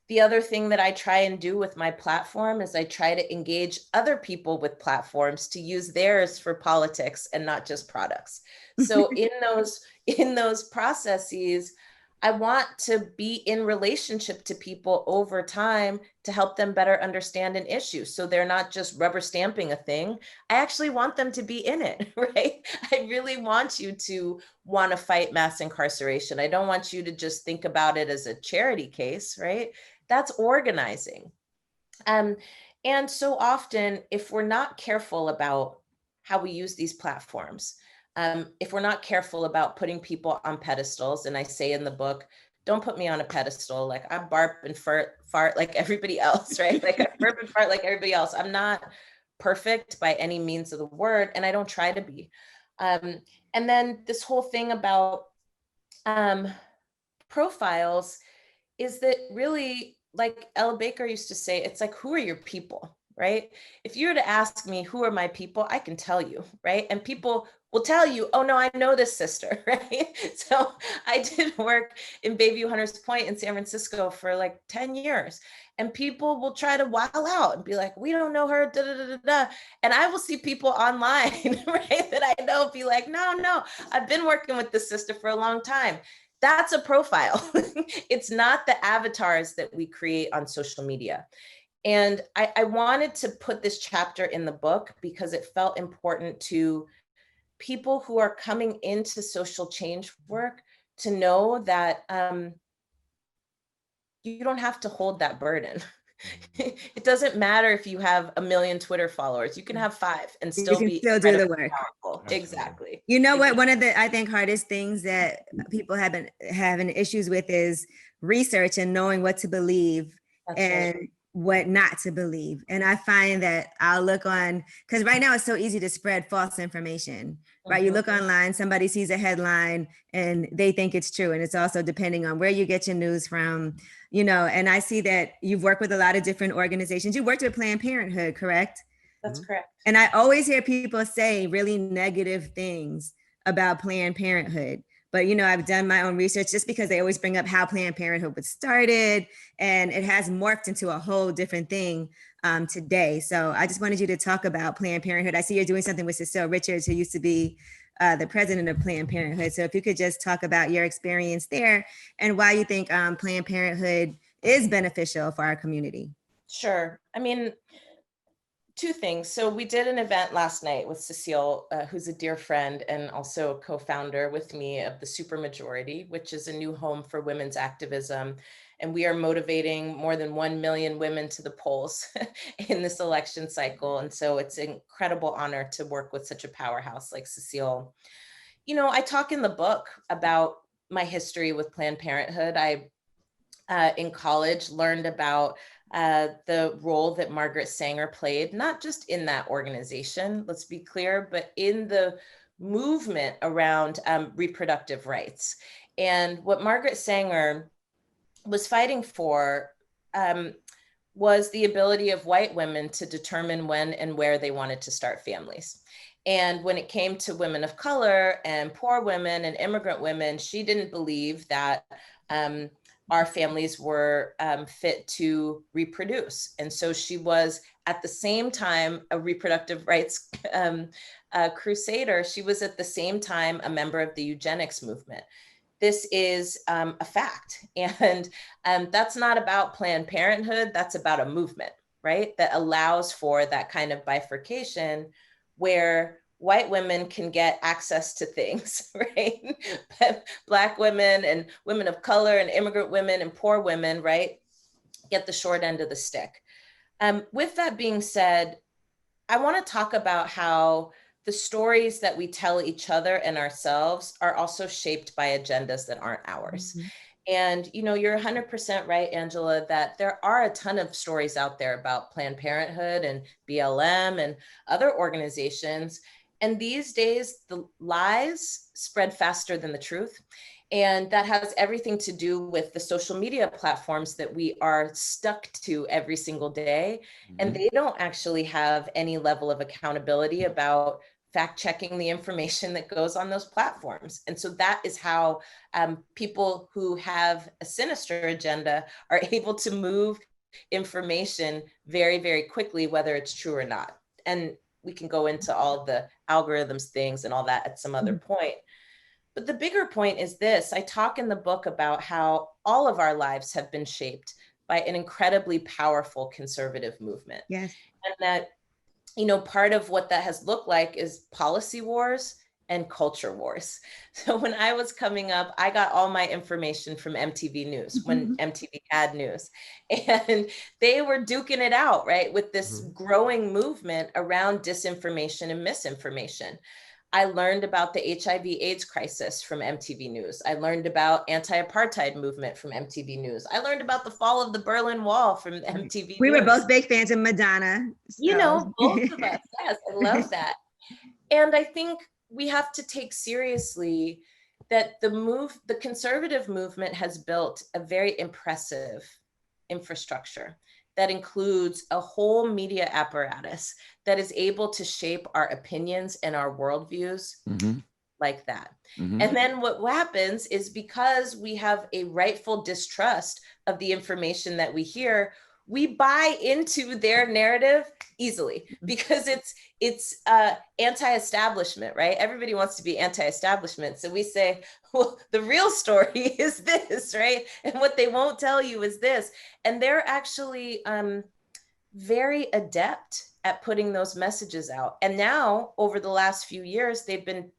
The other thing that I try and do with my platform is I try to engage other people with platforms to use theirs for politics and not just products. So in those processes, I want to be in relationship to people over time to help them better understand an issue. So they're not just rubber stamping a thing. I actually want them to be in it, right? I really want you to want to fight mass incarceration. I don't want you to just think about it as a charity case, right? That's organizing. And so often, if we're not careful about how we use these platforms, if we're not careful about putting people on pedestals, and I say in the book, don't put me on a pedestal. Like I barp and fart like everybody else, right? Like I burp and fart like everybody else. I'm not perfect by any means of the word, and I don't try to be. And then this whole thing about profiles is that really, like Ella Baker used to say, it's like, who are your people, right? If you were to ask me, who are my people, I can tell you, right? And people will tell you, oh no, I know this sister, right? So I did work in Bayview Hunters Point in San Francisco for like 10 years. And people will try to wow out and be like, we don't know her, da, da, da, da, da. And I will see people online, right, that I know be like, no, I've been working with this sister for a long time. That's a profile. It's not the avatars that we create on social media. And I wanted to put this chapter in the book because it felt important to people who are coming into social change work to know that you don't have to hold that burden. It doesn't matter if you have 1 million Twitter followers. You can have 5 and You still can be still do the incredibly work. powerful. Exactly. You know what? One of the, I think, hardest things that people have been having issues with is research and knowing what to believe That's and right. what not to believe. And I find that I'll look on, because right now it's so easy to spread false information, right? You look online, somebody sees a headline and they think it's true. And it's also depending on where you get your news from, and I see that you've worked with a lot of different organizations. You worked with Planned Parenthood, correct? That's correct. And I always hear people say really negative things about Planned Parenthood, But, I've done my own research just because they always bring up how Planned Parenthood was started, and it has morphed into a whole different thing today. So I just wanted you to talk about Planned Parenthood. I see you're doing something with Cecile Richards, who used to be the president of Planned Parenthood. So if you could just talk about your experience there and why you think Planned Parenthood is beneficial for our community. Sure. I mean, two things. So we did an event last night with Cecile, who's a dear friend and also a co-founder with me of the Supermajority, which is a new home for women's activism. And we are motivating more than 1 million women to the polls in this election cycle. And so it's an incredible honor to work with such a powerhouse like Cecile. I talk in the book about my history with Planned Parenthood. I, in college, learned about the role that Margaret Sanger played, not just in that organization, let's be clear, but in the movement around reproductive rights. And what Margaret Sanger was fighting for was the ability of white women to determine when and where they wanted to start families. And when it came to women of color and poor women and immigrant women, she didn't believe that our families were fit to reproduce. And so she was at the same time a reproductive rights crusader. She was at the same time a member of the eugenics movement. This is a fact. And that's not about Planned Parenthood, that's about a movement, right? That allows for that kind of bifurcation where white women can get access to things, right? But Black women and women of color and immigrant women and poor women, right, get the short end of the stick. With that being said, I want to talk about how the stories that we tell each other and ourselves are also shaped by agendas that aren't ours. Mm-hmm. And, you're 100% right, Angela, that there are a ton of stories out there about Planned Parenthood and BLM and other organizations. And these days, the lies spread faster than the truth. And that has everything to do with the social media platforms that we are stuck to every single day. Mm-hmm. And they don't actually have any level of accountability about fact checking the information that goes on those platforms. And so that is how people who have a sinister agenda are able to move information very, very quickly, whether it's true or not. And we can go into all the algorithms things and all that at some other point. But the bigger point is this: I talk in the book about how all of our lives have been shaped by an incredibly powerful conservative movement. Yes. And that, part of what that has looked like is policy wars and culture wars. So when I was coming up, I got all my information from MTV News, when MTV had news. And they were duking it out, right, with this growing movement around disinformation and misinformation. I learned about the HIV/AIDS crisis from MTV News. I learned about anti-apartheid movement from MTV News. I learned about the fall of the Berlin Wall from MTV We News. were both big fans of Madonna. So. Both of us. Yes, I love that. And I think we have to take seriously that the conservative movement has built a very impressive infrastructure that includes a whole media apparatus that is able to shape our opinions and our worldviews like that. And then what happens is, because we have a rightful distrust of the information that we hear, we buy into their narrative easily because it's anti-establishment, right? Everybody wants to be anti-establishment. So we say, well, the real story is this, right? And what they won't tell you is this. And they're actually very adept at putting those messages out. And now, over the last few years, they've been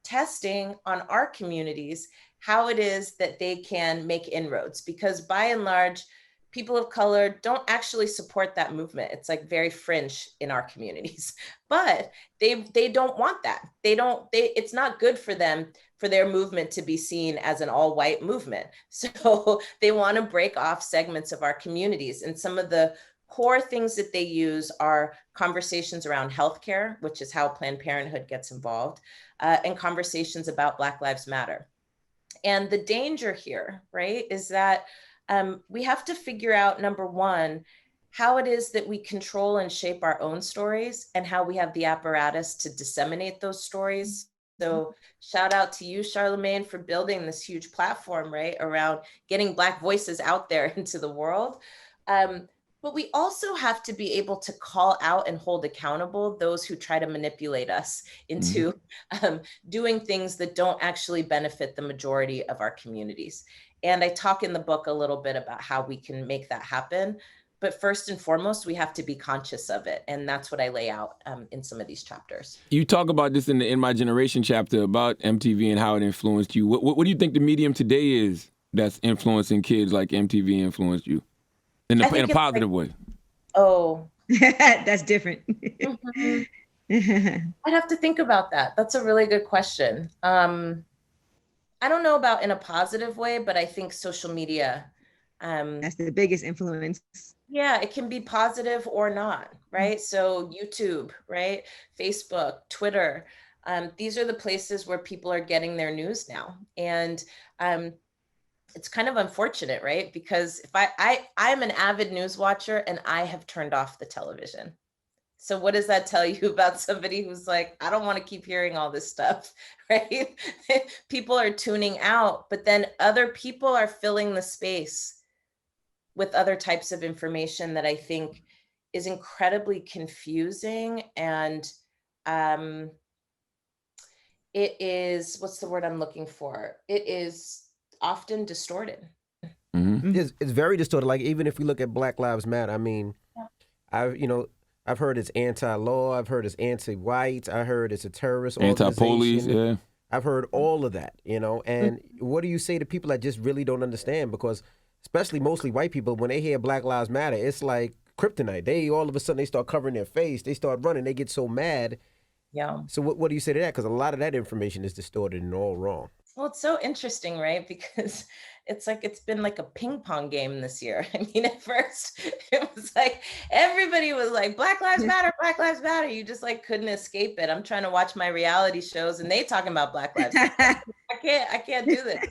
testing on our communities how it is that they can make inroads, because by and large, people of color don't actually support that movement. It's like very fringe in our communities, but they don't want that. It's not good for them, for their movement to be seen as an all white movement. So they want to break off segments of our communities. And some of the core things that they use are conversations around healthcare, which is how Planned Parenthood gets involved, and conversations about Black Lives Matter. And the danger here, right, is that we have to figure out, number one, how it is that we control and shape our own stories, and how we have the apparatus to disseminate those stories So shout out to you, Charlamagne, for building this huge platform, right, around getting Black voices out there into the world. But we also have to be able to call out and hold accountable those who try to manipulate us into doing things that don't actually benefit the majority of our communities. And I talk in the book a little bit about how we can make that happen. But first and foremost, we have to be conscious of it. And that's what I lay out in some of these chapters. You talk about this in the In My Generation chapter about MTV and how it influenced you. What do you think the medium today is that's influencing kids like MTV influenced you in a positive way? Oh, that's different. I'd have to think about that. That's a really good question. I don't know about in a positive way, but I think social media. That's the biggest influence. Yeah, it can be positive or not, right? So YouTube, right? Facebook, Twitter, these are the places where people are getting their news now. And it's kind of unfortunate, right? Because if I'm an avid news watcher and I have turned off the television. So what does that tell you about somebody who's like, I don't want to keep hearing all this stuff, right? People are tuning out, but then other people are filling the space with other types of information that I think is incredibly confusing. And it is, what's the word I'm looking for? It is often distorted. Mm-hmm. It's very distorted. Like, even if we look at Black Lives Matter, I mean, I've heard it's anti-law. I've heard it's anti-white. I heard it's a terrorist organization. Anti-police, yeah. I've heard all of that, and what do you say to people that just really don't understand? Because especially mostly white people, when they hear Black Lives Matter, it's like kryptonite. They all of a sudden they start covering their face. They start running. They get so mad. Yeah. So what do you say to that? Because a lot of that information is distorted and all wrong. Well, it's so interesting, right? Because it's like it's been like a ping pong game this year. I mean, at first it was like everybody was like Black Lives Matter, Black Lives Matter. You just like couldn't escape it. I'm trying to watch my reality shows and they talking about Black Lives Matter. I can't do this.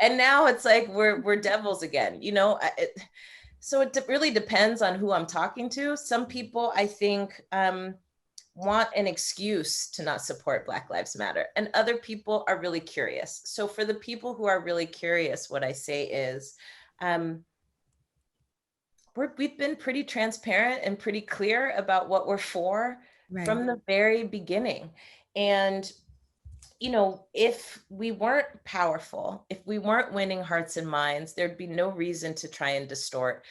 And now it's like we're devils again, so it really depends on who I'm talking to. Some people, I think, want an excuse to not support Black Lives Matter, and other people are really curious. So for the people who are really curious, what I say is, we've been pretty transparent and pretty clear about what we're for from the very beginning. And if we weren't powerful, if we weren't winning hearts and minds, there'd be no reason to try and distort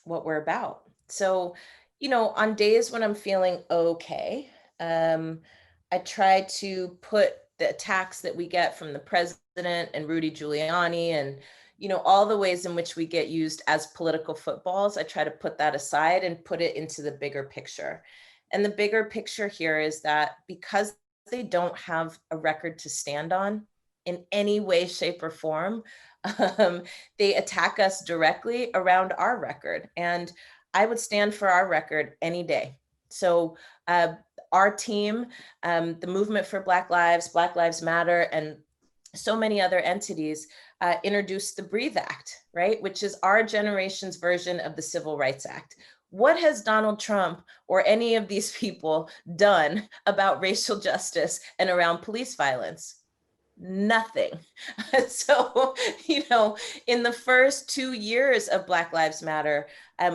what we're about. So, on days when I'm feeling okay, I try to put the attacks that we get from the president and Rudy Giuliani and, all the ways in which we get used as political footballs. I try to put that aside and put it into the bigger picture. And the bigger picture here is that because they don't have a record to stand on in any way, shape, or form, they attack us directly around our record. And I would stand for our record any day. So our team, the Movement for Black Lives Matter, and so many other entities introduced the Breathe Act, right? Which is our generation's version of the Civil Rights Act. What has Donald Trump or any of these people done about racial justice and around police violence? Nothing. So, in the first 2 years of Black Lives Matter,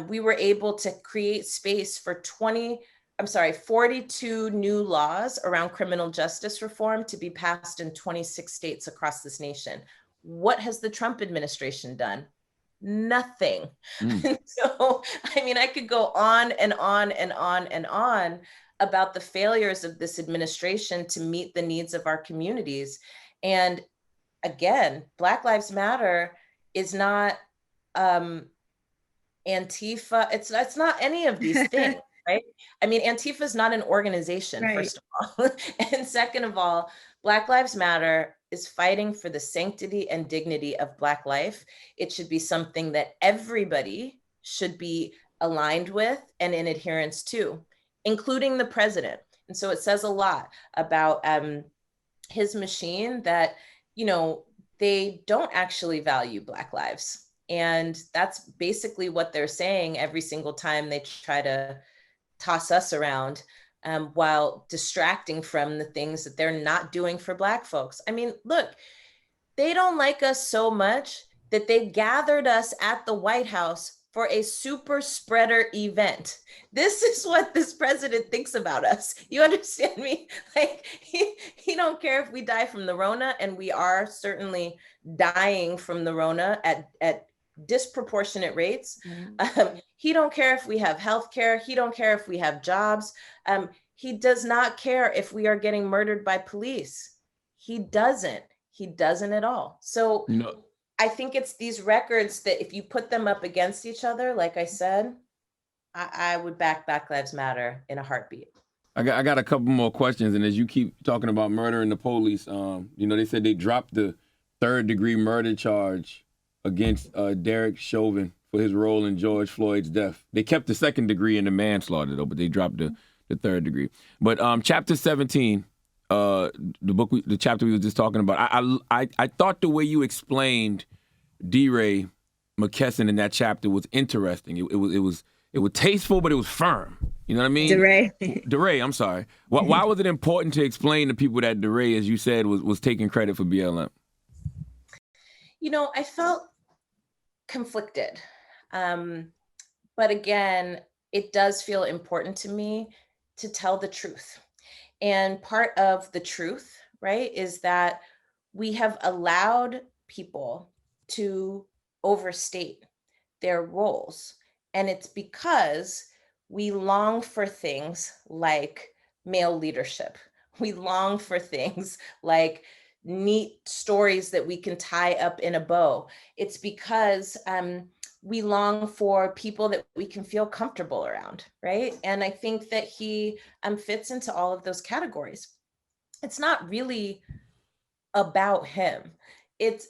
we were able to create space for 42 new laws around criminal justice reform to be passed in 26 states across this nation. What has the Trump administration done? Nothing. So, I could go on and on and on and on about the failures of this administration to meet the needs of our communities. And again, Black Lives Matter is not Antifa. It's not any of these things, right? Antifa is not an organization, first of all. And second of all, Black Lives Matter is fighting for the sanctity and dignity of Black life. It should be something that everybody should be aligned with and in adherence to, including the president. And so it says a lot about his machine that, they don't actually value Black lives. And that's basically what they're saying every single time they try to toss us around while distracting from the things that they're not doing for Black folks. I mean, look, they don't like us so much that they gathered us at the White House for a super spreader event. This is what this president thinks about us. You understand me? Like, he don't care if we die from the Rona, and we are certainly dying from the Rona at disproportionate rates. He don't care if we have healthcare. He don't care if we have jobs. He does not care if we are getting murdered by police. He doesn't at all. So I think it's these records that if you put them up against each other, like I said, I would back Black Lives Matter in a heartbeat. I got a couple more questions, and as you keep talking about murdering the police, they said they dropped the 3rd-degree murder charge against Derek Chauvin for his role in George Floyd's death. They kept the 2nd degree in the manslaughter though, but they dropped the 3rd degree. But chapter 17. The chapter we were just talking about, I thought the way you explained DeRay McKesson in that chapter was interesting. It was tasteful, but it was firm. You know what I mean? DeRay, I'm sorry. Why was it important to explain to people that DeRay, as you said, was taking credit for BLM? I felt conflicted. But again, it does feel important to me to tell the truth. And part of the truth, right, is that we have allowed people to overstate their roles. And it's because we long for things like male leadership. We long for things like neat stories that we can tie up in a bow. It's because we long for people that we can feel comfortable around, right? And I think that he fits into all of those categories. It's not really about him.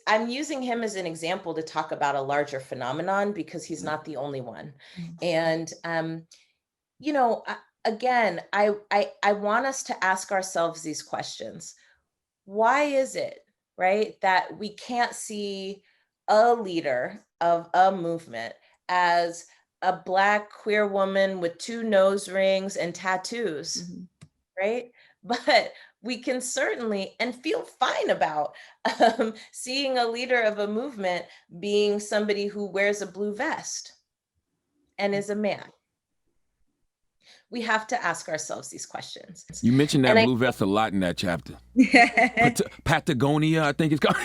I'm using him as an example to talk about a larger phenomenon because he's not the only one. And, again, I want us to ask ourselves these questions. Why is it, right, that we can't see a leader of a movement as a Black queer woman with 2 nose rings and tattoos, right? But we can certainly and feel fine about seeing a leader of a movement being somebody who wears a blue vest and is a man. We have to ask ourselves these questions. You mentioned that blue vest a lot in that chapter. Patagonia, I think it's called.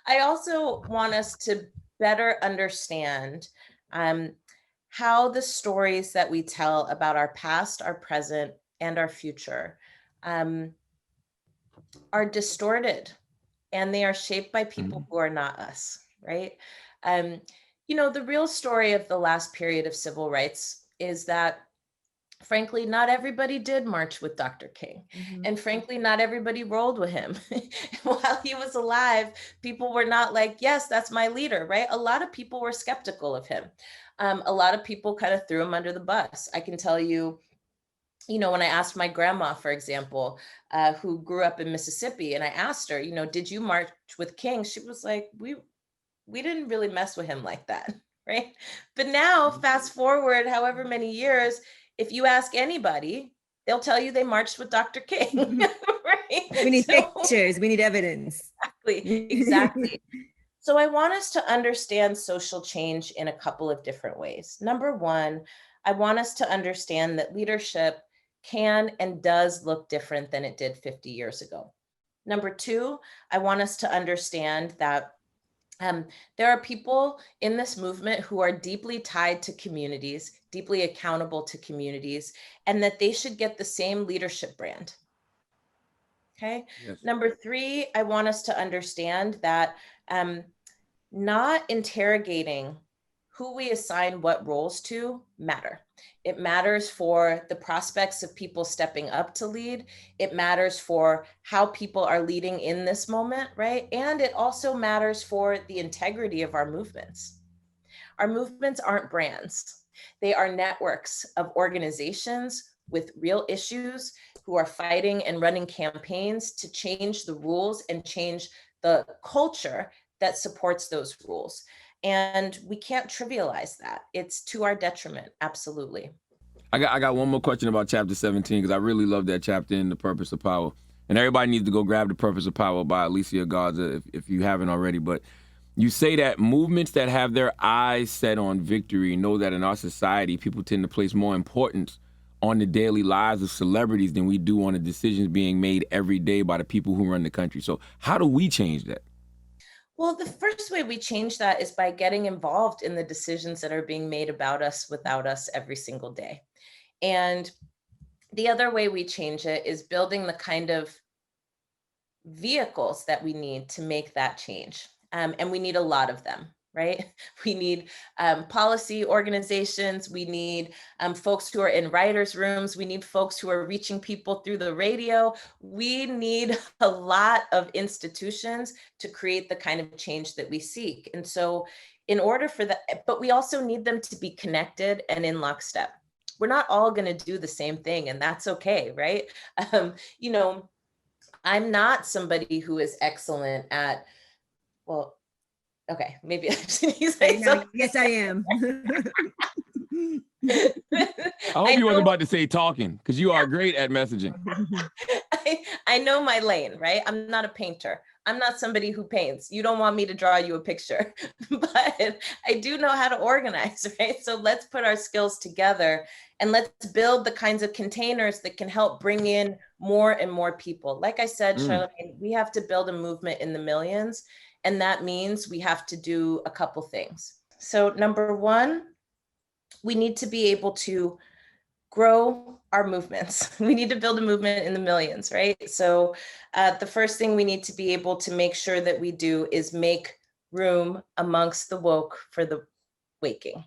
I also want us to better understand how the stories that we tell about our past, our present, and our future are distorted, and they are shaped by people who are not us, right? The real story of the last period of civil rights is that, frankly, not everybody did march with Dr. King. And frankly, not everybody rolled with him. While he was alive, people were not like, yes, that's my leader, right? A lot of people were skeptical of him. A lot of people kind of threw him under the bus. I can tell you, when I asked my grandma, for example, who grew up in Mississippi, and I asked her, did you march with King? She was like, we didn't really mess with him like that, right? But now, fast forward however many years, if you ask anybody, they'll tell you they marched with Dr. King, right? We need pictures, we need evidence. Exactly. So I want us to understand social change in a couple of different ways. Number one, I want us to understand that leadership can and does look different than it did 50 years ago. Number two, I want us to understand that there are people in this movement who are deeply tied to communities, deeply accountable to communities, and that they should get the same leadership brand. Okay. Yes. Number three, I want us to understand that not interrogating who we assign what roles to matter. It matters for the prospects of people stepping up to lead. It matters for how people are leading in this moment, right? And it also matters for the integrity of our movements. Our movements aren't brands. They are networks of organizations with real issues who are fighting and running campaigns to change the rules and change the culture that supports those rules. And we can't trivialize that. It's to our detriment, absolutely. I got one more question about chapter 17, because I really love that chapter in The Purpose of Power. And everybody needs to go grab The Purpose of Power by Alicia Garza if you haven't already. But you say that movements that have their eyes set on victory know that in our society, people tend to place more importance on the daily lives of celebrities than we do on the decisions being made every day by the people who run the country. So how do we change that? Well, the first way we change that is by getting involved in the decisions that are being made about us, without us, every single day. And the other way we change it is building the kind of vehicles that we need to make that change. And we need a lot of them, right? We need policy organizations. We need folks who are in writers' rooms. We need folks who are reaching people through the radio. We need a lot of institutions to create the kind of change that we seek. And so in order for that, but we also need them to be connected and in lockstep. We're not all going to do the same thing, and that's okay, right? You know, I'm not somebody who is excellent at, well, okay, maybe I should say something. Yes, I am. I hope you wasn't about to say talking, because you are great at messaging. I know my lane, right? I'm not a painter. I'm not somebody who paints. You don't want me to draw you a picture, but I do know how to organize, right? So let's put our skills together and let's build the kinds of containers that can help bring in more and more people. Like I said, Charlamagne, we have to build a movement in the millions, and that means we have to do a couple things. So number one, we need to be able to grow our movements. We need to build a movement in the millions, right? So the first thing we need to be able to make sure that we do is make room amongst the woke for the waking.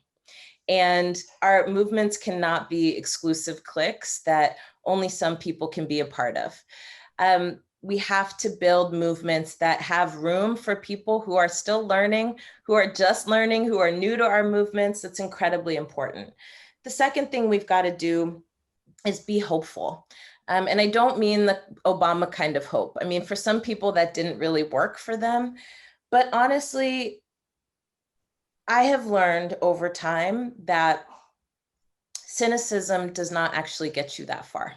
And our movements cannot be exclusive cliques that only some people can be a part of. We have to build movements that have room for people who are still learning, who are just learning, who are new to our movements. That's incredibly important. The second thing we've got to do is be hopeful. And I don't mean the Obama kind of hope. I mean, for some people that didn't really work for them. But honestly, I have learned over time that cynicism does not actually get you that far.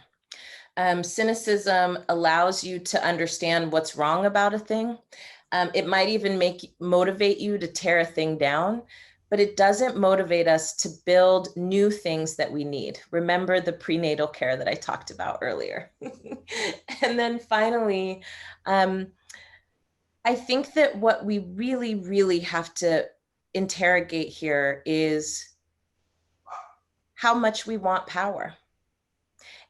Cynicism allows you to understand what's wrong about a thing. It might even motivate you to tear a thing down, but it doesn't motivate us to build new things that we need. Remember the prenatal care that I talked about earlier. And then finally, I think that what we really, really have to interrogate here is how much we want power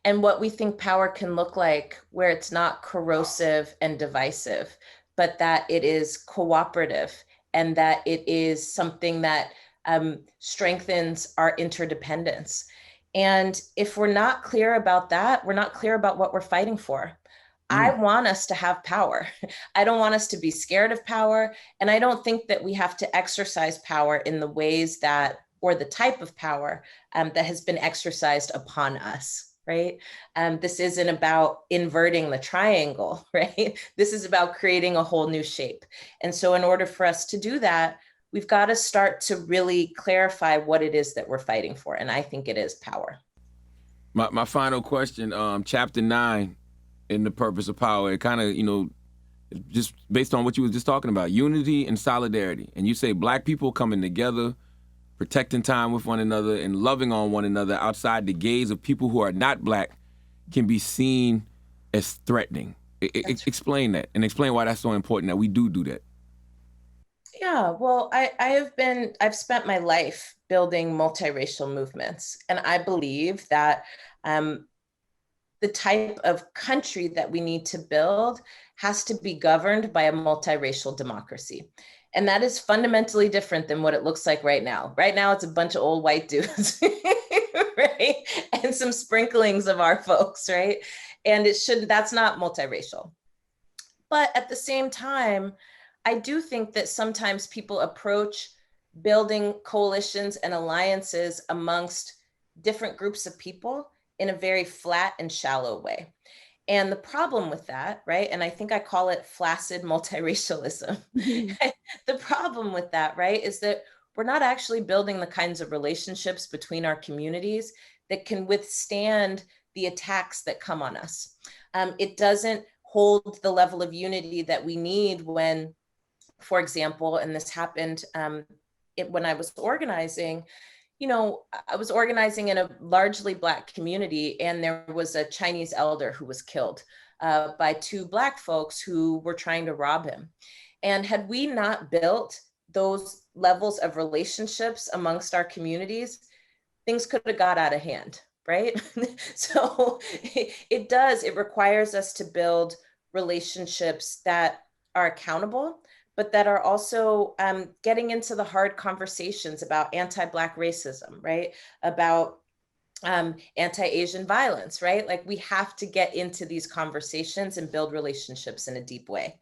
and what we think power can look like, where it's not corrosive and divisive, but that it is cooperative and that it is something that strengthens our interdependence. And if we're not clear about that, we're not clear about what we're fighting for. I want us to have power. I don't want us to be scared of power. And I don't think that we have to exercise power in the ways that, or the type of power that has been exercised upon us, right? This isn't about inverting the triangle, right? This is about creating a whole new shape. And so in order for us to do that, we've got to start to really clarify what it is that we're fighting for. And I think it is power. My final question, chapter 9 in The Purpose of Power, it kind of, just based on what you were just talking about, unity and solidarity. And you say Black people coming together, protecting time with one another and loving on one another outside the gaze of people who are not Black can be seen as threatening. Explain that, and explain why that's so important that we do that. Yeah, well, I've spent my life building multiracial movements, and I believe that the type of country that we need to build has to be governed by a multiracial democracy. And that is fundamentally different than what it looks like right now. Right now, it's a bunch of old white dudes, right? And some sprinklings of our folks, right? And that's not multiracial. But at the same time, I do think that sometimes people approach building coalitions and alliances amongst different groups of people in a very flat and shallow way. And the problem with that, right? And I think I call it flaccid multiracialism. The problem with that, right, is that we're not actually building the kinds of relationships between our communities that can withstand the attacks that come on us. It doesn't hold the level of unity that we need when, for example, and this happened when I was organizing, I was organizing in a largely Black community, and there was a Chinese elder who was killed by two Black folks who were trying to rob him. And had we not built those levels of relationships amongst our communities, things could have got out of hand, right? So it requires us to build relationships that are accountable, but that are also getting into the hard conversations about anti-Black racism, right? About anti-Asian violence, right? Like, we have to get into these conversations and build relationships in a deep way.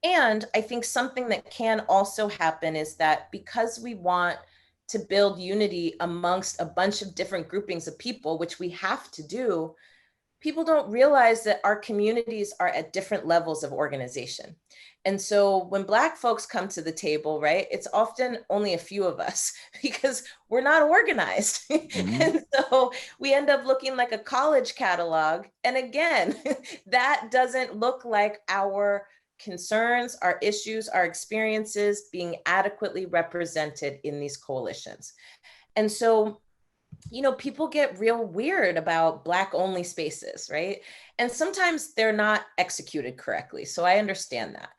And I think something that can also happen is that because we want to build unity amongst a bunch of different groupings of people, which we have to do, people don't realize that our communities are at different levels of organization. And so when Black folks come to the table, right, it's often only a few of us because we're not organized. Mm-hmm. And so we end up looking like a college catalog. And again, that doesn't look like our concerns, our issues, our experiences being adequately represented in these coalitions. And so, people get real weird about Black only spaces, right? And sometimes they're not executed correctly. So I understand that.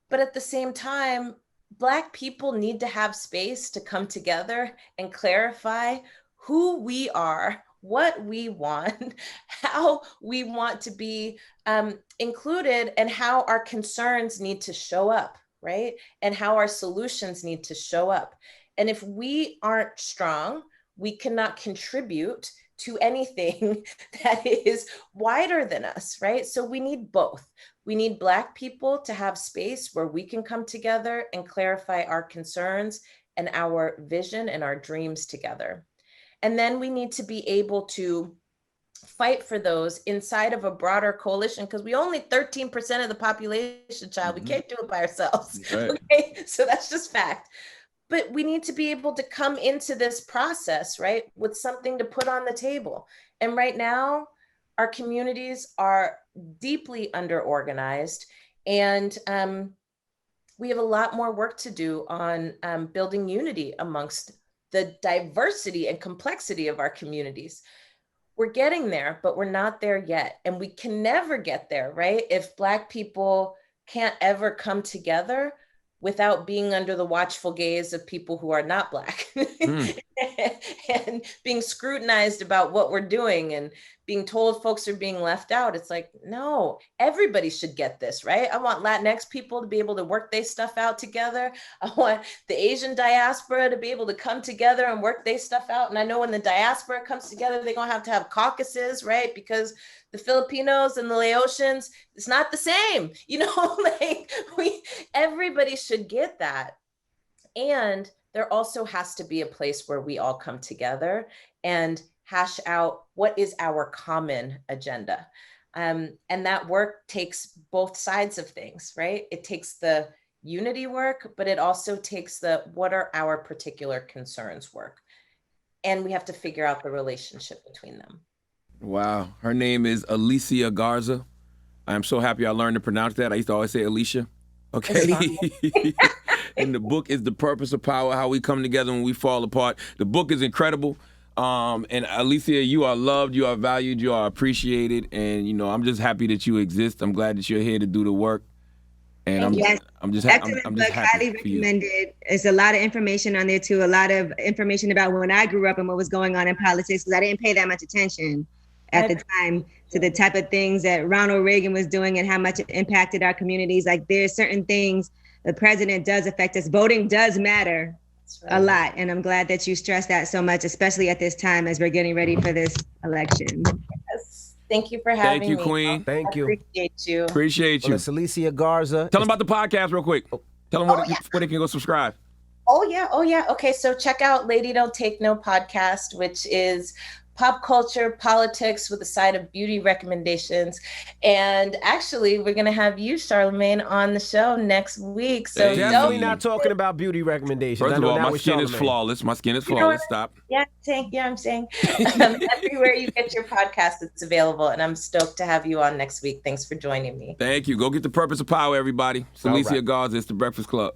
But at the same time, Black people need to have space to come together and clarify who we are, what we want, how we want to be included, and how our concerns need to show up, right? And how our solutions need to show up. And if we aren't strong, we cannot contribute to anything that is wider than us, right? So we need both. We need Black people to have space where we can come together and clarify our concerns and our vision and our dreams together. And then we need to be able to fight for those inside of a broader coalition, because we only 13% of the population, child. Mm-hmm. We can't do it by ourselves. Right. Okay, so that's just fact. But we need to be able to come into this process, right, with something to put on the table. And right now, our communities are deeply under-organized, and we have a lot more work to do on building unity amongst the diversity and complexity of our communities. We're getting there, but we're not there yet. And we can never get there, right? If Black people can't ever come together without being under the watchful gaze of people who are not Black and being scrutinized about what we're doing and being told folks are being left out. It's like, no, everybody should get this, right? I want Latinx people to be able to work their stuff out together. I want the Asian diaspora to be able to come together and work their stuff out. And I know when the diaspora comes together, they're gonna have to have caucuses, right? Because the Filipinos and the Laotians, it's not the same, like everybody should get that. And there also has to be a place where we all come together and hash out what is our common agenda. And that work takes both sides of things, right? It takes the unity work, but it also takes the what are our particular concerns work. And we have to figure out the relationship between them. Wow. Her name is Alicia Garza. I'm so happy I learned to pronounce that. I used to always say Alicia. Okay. And the book is The Purpose of Power, How We Come Together When We Fall Apart. The book is incredible. And Alicia, you are loved, you are valued, you are appreciated. And, I'm just happy that you exist. I'm glad that you're here to do the work. And I'm just happy highly recommended. There's a lot of information on there too. A lot of information about when I grew up and what was going on in politics, because I didn't pay that much attention at the time to the type of things that Ronald Reagan was doing and how much it impacted our communities. Like, there's certain things the president does affect us. Voting does matter a lot. And I'm glad that you stress that so much, especially at this time as we're getting ready for this election. Yes. Thank you for having me. Thank you, Queen. Thank you. Appreciate you. Appreciate you. Well, it's Alicia Garza. Tell them about the podcast real quick. Tell them where they can go subscribe. Oh, yeah. Okay, so check out Lady Don't Take No podcast, which is pop culture, politics with a side of beauty recommendations. And actually, we're going to have you, Charlamagne, on the show next week. So definitely not talking about beauty recommendations. First I of know all, that my was skin is Charlamagne. flawless. My skin is You know flawless. what? Stop. Yeah, I'm saying. Everywhere you get your podcast, it's available. And I'm stoked to have you on next week. Thanks for joining me. Thank you. Go get the Purpose of Power, everybody. It's All Alicia right. Garza. It's The Breakfast Club.